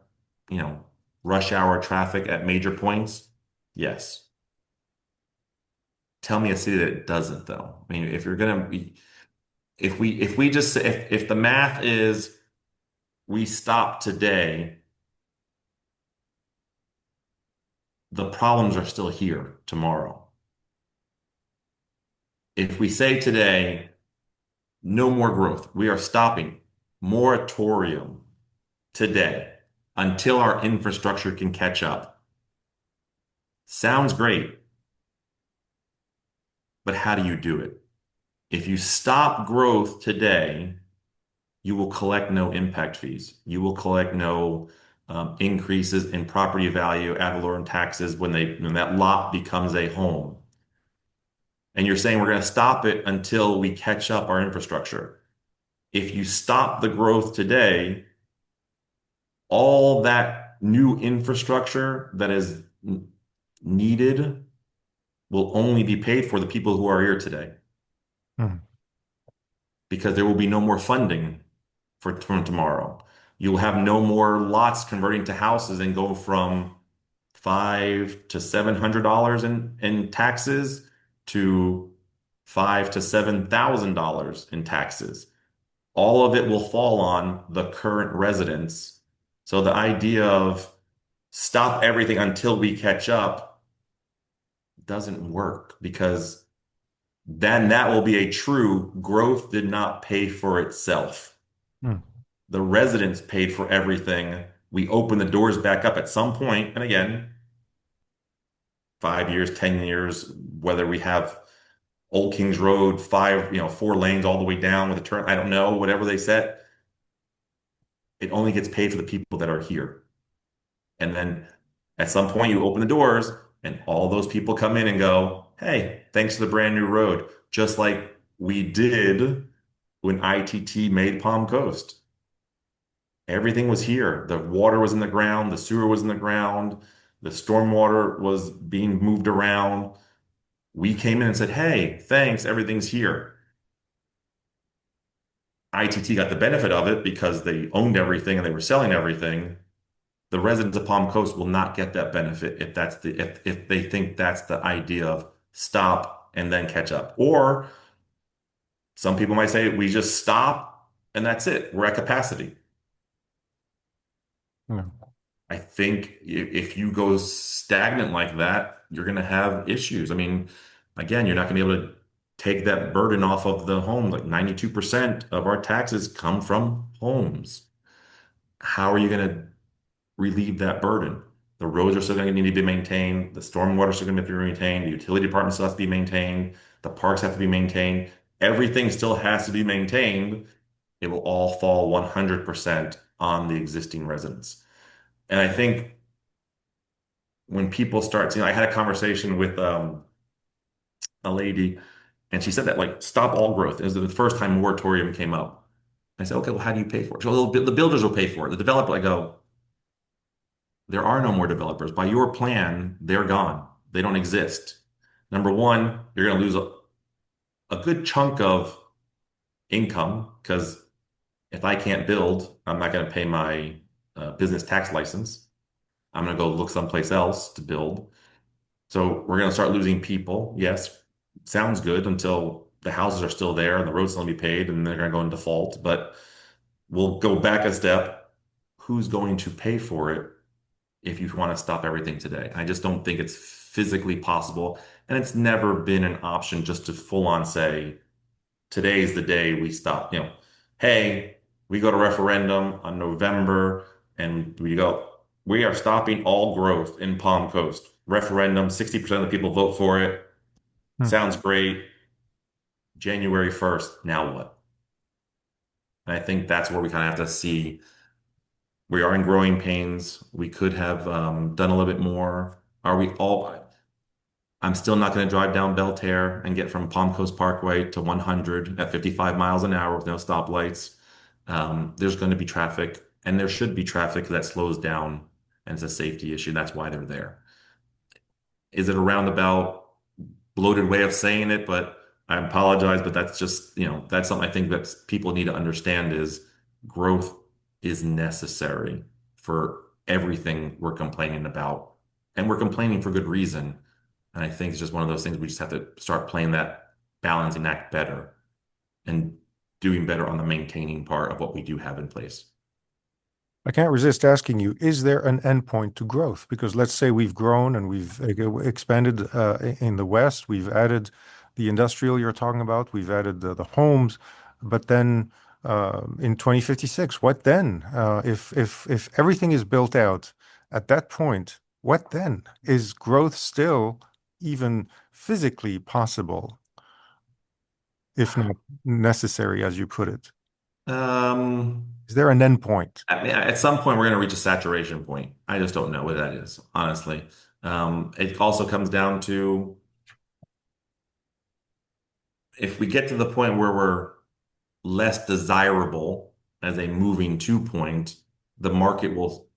you know, rush hour traffic at major points? Yes. Tell me a city that doesn't, though. I mean, if you're gonna be, if we just if the math is we stop today, the problems are still here tomorrow. If we say today, no more growth, we are stopping, moratorium today until our infrastructure can catch up. Sounds great, but how do you do it? If you stop growth today, you will collect no impact fees. You will collect no increases in property value, ad valorem taxes when that lot becomes a home. And you're saying we're going to stop it until we catch up our infrastructure. If you stop the growth today, all that new infrastructure that is needed will only be paid for the people who are here today Hmm. because there will be no more funding from tomorrow. You'll have no more lots converting to houses and go from $500 to $700 in taxes to $5,000 to $7,000 in taxes. All of it will fall on the current residents. So the idea of stop everything until we catch up doesn't work because then that will be a true growth did not pay for itself. Hmm. The residents paid for everything. We open the doors back up at some point, and again, 5 years, 10 years, whether we have Old Kings Road, 4 lanes all the way down with a turn, I don't know, whatever they set, it only gets paid for the people that are here. And then at some point, you open the doors, and all those people come in and go, hey, thanks for the brand new road, just like we did when ITT made Palm Coast. Everything was here. The water was in the ground, the sewer was in the ground, the stormwater was being moved around. We came in and said, hey, thanks, everything's here. ITT got the benefit of it because they owned everything and they were selling everything. The residents of Palm Coast will not get that benefit if they think that's the idea of stop and then catch up. Or some people might say we just stop and that's it. We're at capacity. Yeah. I think if you go stagnant like that, you're going to have issues. I mean, again, you're not going to be able to take that burden off of the home. Like 92% of our taxes come from homes. How are you going to relieve that burden? The roads are still going to need to be maintained. The stormwater is still going to have to be maintained. The utility department still has to be maintained. The parks have to be maintained. Everything still has to be maintained. It will all fall 100% on the existing residents. And I think when people start seeing, I had a conversation with a lady, and she said that like stop all growth. It was the first time moratorium came up. I said, okay, well, how do you pay for it? She goes, well, the builders will pay for it. The developer, I go, there are no more developers. By your plan, they're gone. They don't exist. Number one, you're going to lose a good chunk of income because if I can't build, I'm not going to pay my business tax license. I'm going to go look someplace else to build. So we're going to start losing people. Yes, sounds good until the houses are still there and the roads still going to be paid and they're going to go in default. But we'll go back a step. Who's going to pay for it if you want to stop everything today? I just don't think it's physically possible. And it's never been an option just to full on say, today's the day we stop. Hey, we go to referendum on November and we go, we are stopping all growth in Palm Coast. Referendum, 60% of the people vote for it. Hmm. Sounds great. January 1st, now what? And I think that's where we kind of have to see we are in growing pains. We could have done a little bit more. Are we all? I'm still not going to drive down Belterre and get from Palm Coast Parkway to 100 at 55 miles an hour with no stoplights. There's going to be traffic, and there should be traffic that slows down, and it's a safety issue. That's why they're there. Is it a roundabout, bloated way of saying it? But I apologize, but that's just, that's something I think that people need to understand is growth is necessary for everything we're complaining about. And we're complaining for good reason. And I think it's just one of those things we just have to start playing that balancing act better and doing better on the maintaining part of what we do have in place. I can't resist asking you, is there an endpoint to growth? Because let's say we've grown and we've expanded in the West, we've added the industrial you're talking about, we've added the homes, but then in 2056, what then? If everything is built out at that point, what then? Is growth still even physically possible, if not necessary, as you put it? Um, Is there an endpoint? I mean, at some point, we're going to reach a saturation point. I just don't know what that is, honestly. It also comes down to if we get to the point where we're less desirable as a moving to point, the market will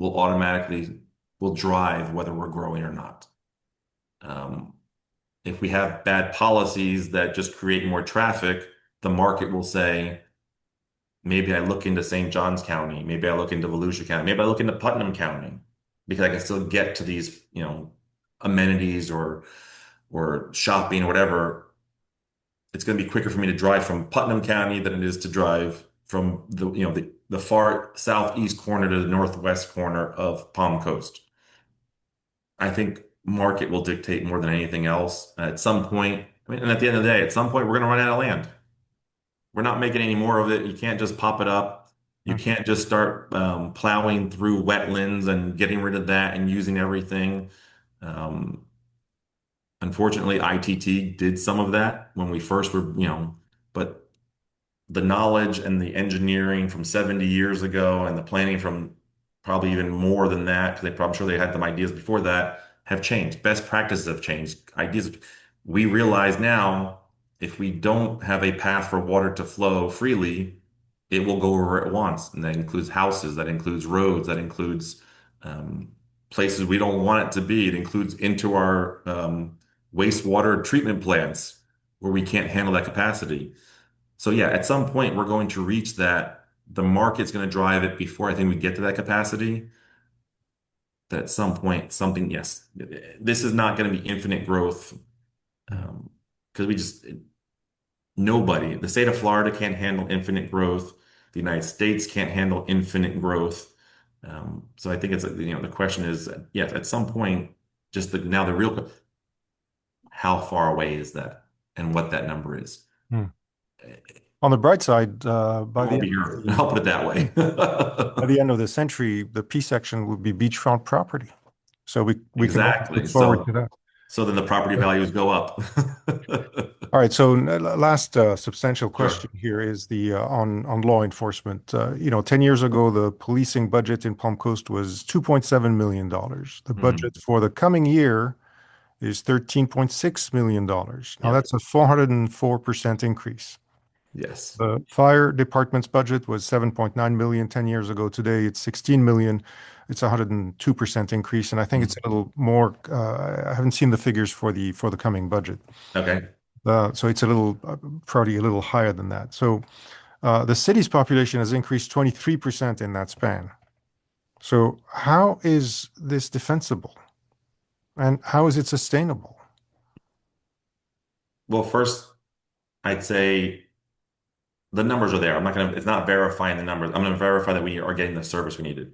automatically will drive whether we're growing or not. Um, if we have bad policies that just create more traffic, the market will say, maybe I look into St. Johns County, maybe I look into Volusia County, maybe I look into Putnam County because I can still get to these, amenities or shopping or whatever. It's going to be quicker for me to drive from Putnam County than it is to drive from the far southeast corner to the northwest corner of Palm Coast. I think market will dictate more than anything else. At some point, I mean, and at the end of the day, at some point, we're going to run out of land. We're not making any more of it. You can't just pop it up. You Mm. can't just start plowing through wetlands and getting rid of that and using everything. Um, Unfortunately, ITT did some of that when we first were, but the knowledge and the engineering from 70 years ago and the planning from probably even more than that, because I'm sure they had some ideas before that, have changed. Best practices have changed. Ideas. We realize now if we don't have a path for water to flow freely, it will go wherever it wants. And that includes houses, that includes roads, that includes um, places we don't want it to be. It includes into our wastewater treatment plants where we can't handle that capacity. So yeah, at some point we're going to reach that. The market's going to drive it before I think we get to that capacity. But at some point, something, yes, this is not going to be infinite growth Mm. because nobody, the state of Florida can't handle infinite growth. The United States can't handle infinite growth. So I think the question is, yes, at some point, now the real, how far away is that and what that number is. Mm. On the bright side, It won't be here. I'll put it that way. by the end of the century, the P section would be beachfront property. So we can all Exactly. look forward to So that. so then the property values go up. All right. So last substantial question Sure. here is the on law enforcement. 10 years ago, the policing budget in Palm Coast was $2.7 million. The Mhm. budget for the coming year is $13.6 million. Now Yep. that's a 404% increase. Yes. The fire department's budget was 7.9 million 10 years ago. Today it's 16 million. It's a 102% increase, and I think it's Mhm. a little more. I haven't seen the figures for the coming budget. Okay. So it's a little, probably a little higher than that. So the city's population has increased 23% in that span. So how is this defensible and how is it sustainable? Well, first, I'd say the numbers are there. It's not verifying the numbers. I'm gonna verify that we are getting the service we needed.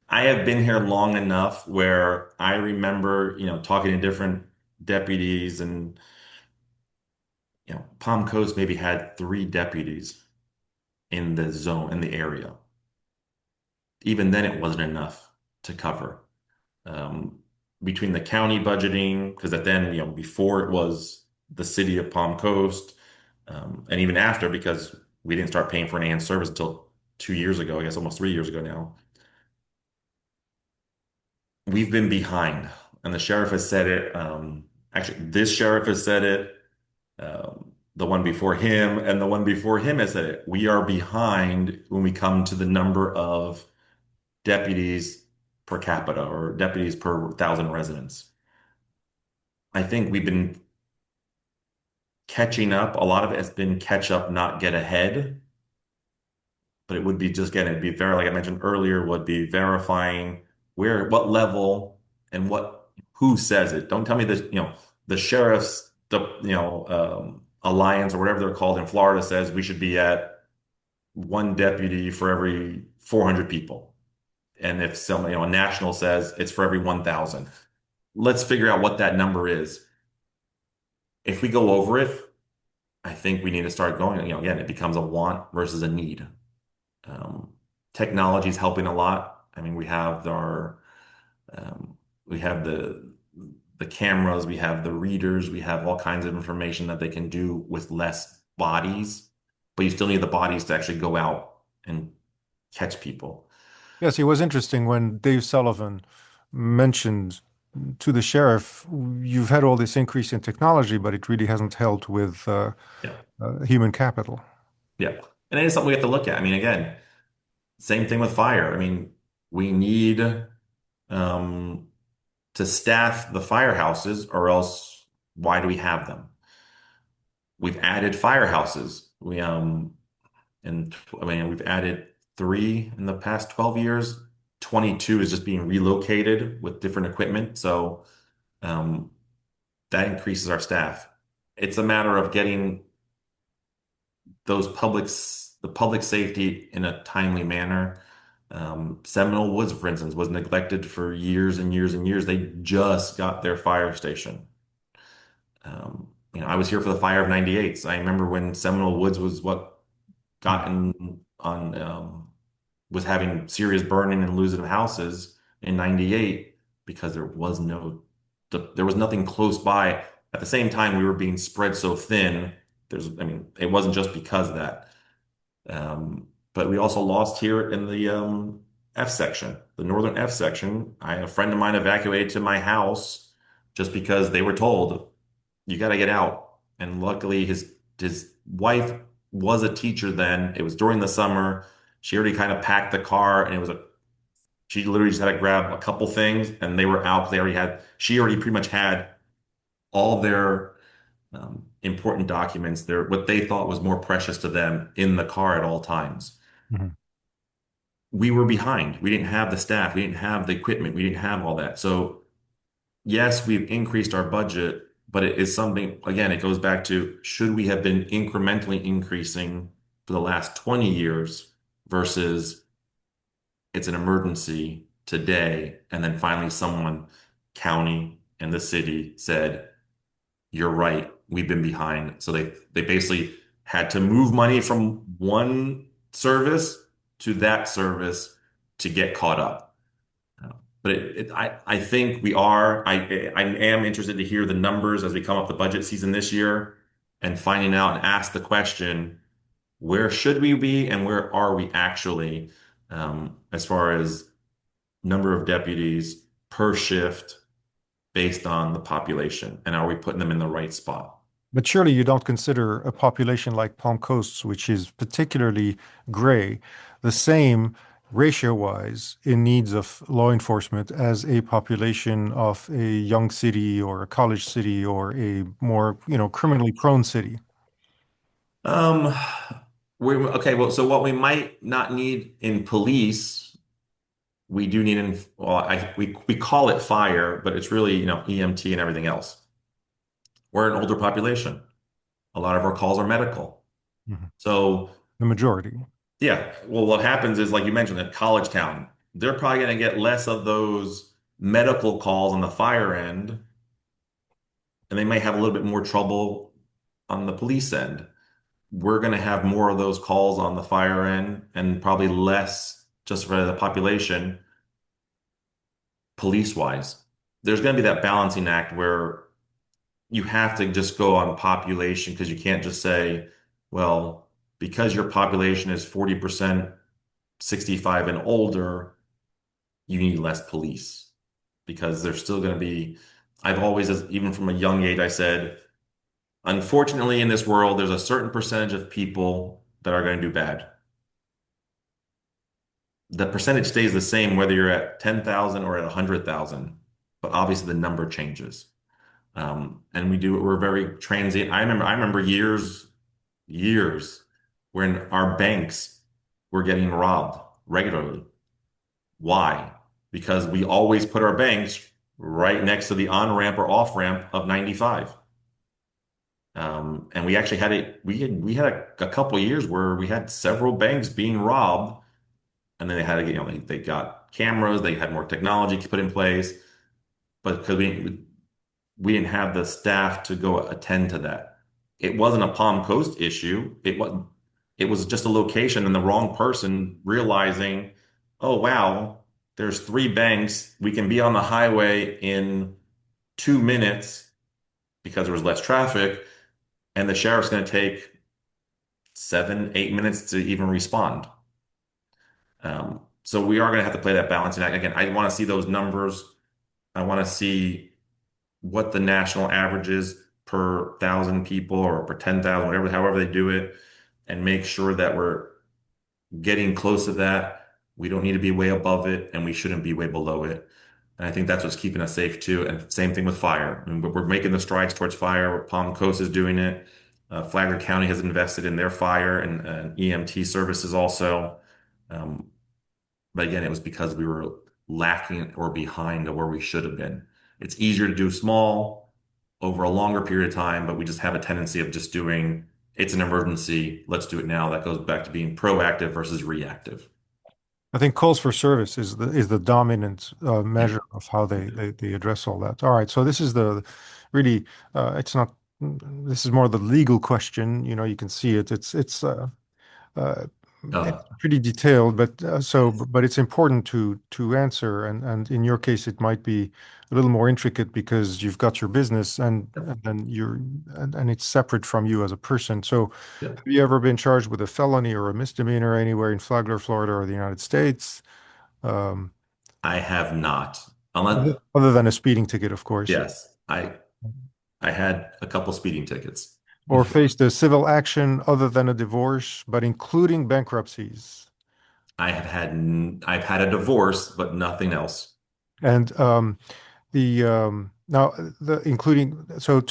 I have been here long enough where I remember, talking to different deputies and, Palm Coast maybe had three deputies in the zone, in the area. Even then, it wasn't enough to cover. um, Between the county budgeting, because at then, before it was the city of Palm Coast, and even after, because we didn't start paying for an AM service until 2 years ago, I guess almost 3 years ago now, we've been behind. And the sheriff has said it. Actually, this sheriff has said it. The one before him and the one before him has said it. We are behind when we come to the number of deputies per capita or deputies per thousand residents. I think we've been catching up. A lot of it has been catch up, not get ahead. But it would be just again, it'd be like I mentioned earlier, would be verifying what level, and who says it. Don't tell me this, the sheriff's, alliance or whatever they're called in Florida says we should be at one deputy for every 400 people. And if a national says it's for every 1,000, let's figure out what that number is. If we go over it, I think we need to start going, again, it becomes a want versus a need. Um, Technology is helping a lot. I mean, um, we have the cameras, we have the readers, we have all kinds of information that they can do with less bodies, but you still need the bodies to actually go out and catch people. Yes, it was interesting when Dave Sullivan mentioned to the sheriff, you've had all this increase in technology, but it really hasn't helped with Yeah, human capital. yeah, and it is something we have to look at. I mean, again, same thing with fire. I mean, we need um, to staff the firehouses, or else why do we have them? We've added firehouses. And I mean, we've added three in the past 12 years. 22 is just being relocated with different equipment. So um, that increases our staff. It's a matter of getting the public safety in a timely manner. Seminole Woods, for instance, was neglected for years and years and years. They just got their fire station. I was here for the fire of '98. So I remember when Seminole Woods was what Mhm. gotten on was having serious burning and losing of houses in '98 because there was nothing close by. At the same time, we were being spread so thin. I mean, it wasn't just because of that. But we also lost here in the F section, the northern F section. A friend of mine evacuated to my house just because they were told you got to get out. And luckily, his wife was a teacher then. It was during the summer. She already kind of packed the car, and she literally just had to grab a couple things, and they were out. She already pretty much had all their important documents, what they thought was more precious to them in the car at all times. Mhm. We were behind. We didn't have the staff. We didn't have the equipment. We didn't have all that. So yes, we've increased our budget, but it is something, again, it goes back to should we have been incrementally increasing for the last 20 years versus it's an emergency today. And then finally someone, county and the city said, you're right, we've been behind. So they basically had to move money from one service to that service to get caught up. But I think we are. I am interested to hear the numbers as we come up the budget season this year and finding out and ask the question, where should we be and where are we actually as far as number of deputies per shift based on the population, and are we putting them in the right spot? But surely you don't consider a population like Palm Coast, which is particularly gray, the same ratio-wise in needs of law enforcement as a population of a young city or a college city or a more, criminally prone city. Um, okay. Well, so what we might not need in police, we do need in, well, we call it fire, but it's really, EMT and everything else. We're an older population. A lot of our calls are medical. Mhm. So The majority. yeah, well, what happens is, like you mentioned, at college town, they're probably going to get less of those medical calls on the fire end, and they may have a little bit more trouble on the police end. We're going to have more of those calls on the fire end and probably less just for the population police wise. There's going to be that balancing act where you have to just go on population because you can't just say, well, because your population is 40% 65 and older, you need less police because there's still going to be, I've always, even from a young age, I said, unfortunately, in this world, there's a certain percentage of people that are going to do bad. The percentage stays the same whether you're at 10,000 or at 100,000, but obviously the number changes. And we're very transient. I remember years when our banks were getting robbed regularly. Why? Because we always put our banks right next to the on-ramp or off-ramp of 95. And we actually had a couple of years where we had several banks being robbed, and then they had to get, they got cameras, they had more technology to put in place, but because we didn't have the staff to go attend to that. It wasn't a Palm Coast issue. It was just a location and the wrong person realizing, oh wow, there's three banks. We can be on the highway in 2 minutes because there was less traffic, and the sheriff's going to take 7, 8 minutes to even respond. So we are going to have to play that balancing act. Again, I want to see those numbers. I want to see what the national average is per thousand people or per 10,000, however they do it, and make sure that we're getting close to that. We don't need to be way above it, and we shouldn't be way below it. And I think that's what's keeping us safe too. And same thing with fire. I mean, we're making the strides towards fire. Palm Coast is doing it. Flagler County has invested in their fire and EMT services also. Um, but again, it was because we were lacking or behind where we should have been. It's easier to do small over a longer period of time, but we just have a tendency of just doing, it's an emergency, let's do it now. That goes back to being proactive versus reactive. I think calls for service is the dominant Yeah. measure of how Yeah. they address all that. All right, so this is the really it's not this is more the legal question. You know, you can see it. Uh, it's Uh, pretty detailed, but yes. but it's important to answer. And in your case, it might be a little more intricate because you've got your business and then and it's separate from you as a person. So, Yep. have you ever been charged with a felony or a misdemeanor anywhere in Flagler, Florida, or the United States? Um, I have not. Unless, other than a speeding ticket, of course, yes, I had a couple speeding tickets. or faced a civil action other than a divorce, but including bankruptcies. I've had a divorce, but nothing else. And the now the including so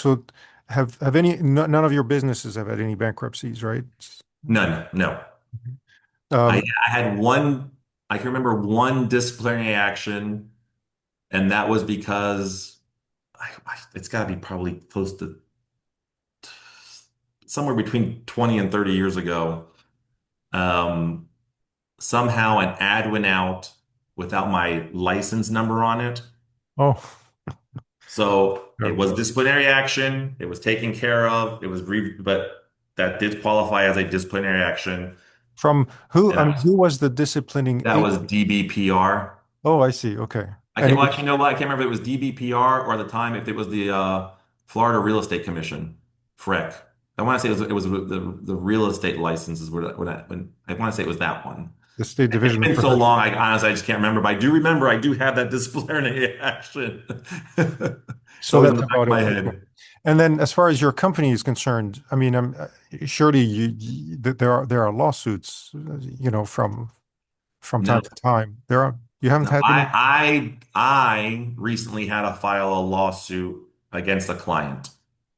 have any none of your businesses have had any bankruptcies, right? None. No. I Um, I had one, I can remember one disciplinary action, and that was because it's got to be probably close to somewhere between 20 and 30 years ago. Um, Somehow an ad went out without my license number on it. oh, So it terrible. was disciplinary action. It was taken care of. It was but that did qualify as a disciplinary action. From who? And I mean, who was the disciplining that was agent? DBPR. Oh, I see. Okay, I and can't, it well, was actually, no, I can't remember if it was DBPR or at the time if it was the Florida Real Estate Commission, FREC. I want to say it was the real estate licenses when I want to say it was that one. the State It's Division of been so Professional. long, I honestly I just can't remember. But I do remember I do have that disciplinary action. It's So always in that's the back of about my it. Okay. head. And then, as far as your company is concerned, I mean, surely there are lawsuits, you know, from time No, to time. There are you haven't no. had any. I recently had to file a lawsuit against a client.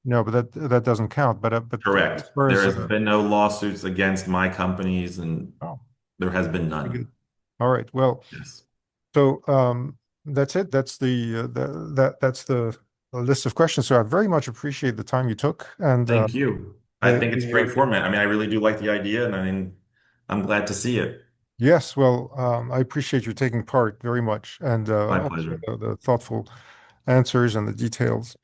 No, but that doesn't count. But Correct. as far There as has been no lawsuits against my companies, and oh, there has been very none. good. All right. Well, Yes. so that's it. That's that's the list of questions. So I very much appreciate the time you took and Thank you. I think it's a great format. I mean, I really do like the idea, and I'm glad to see it. yes. Well, I appreciate you taking part very much and My also pleasure. the thoughtful answers and the details.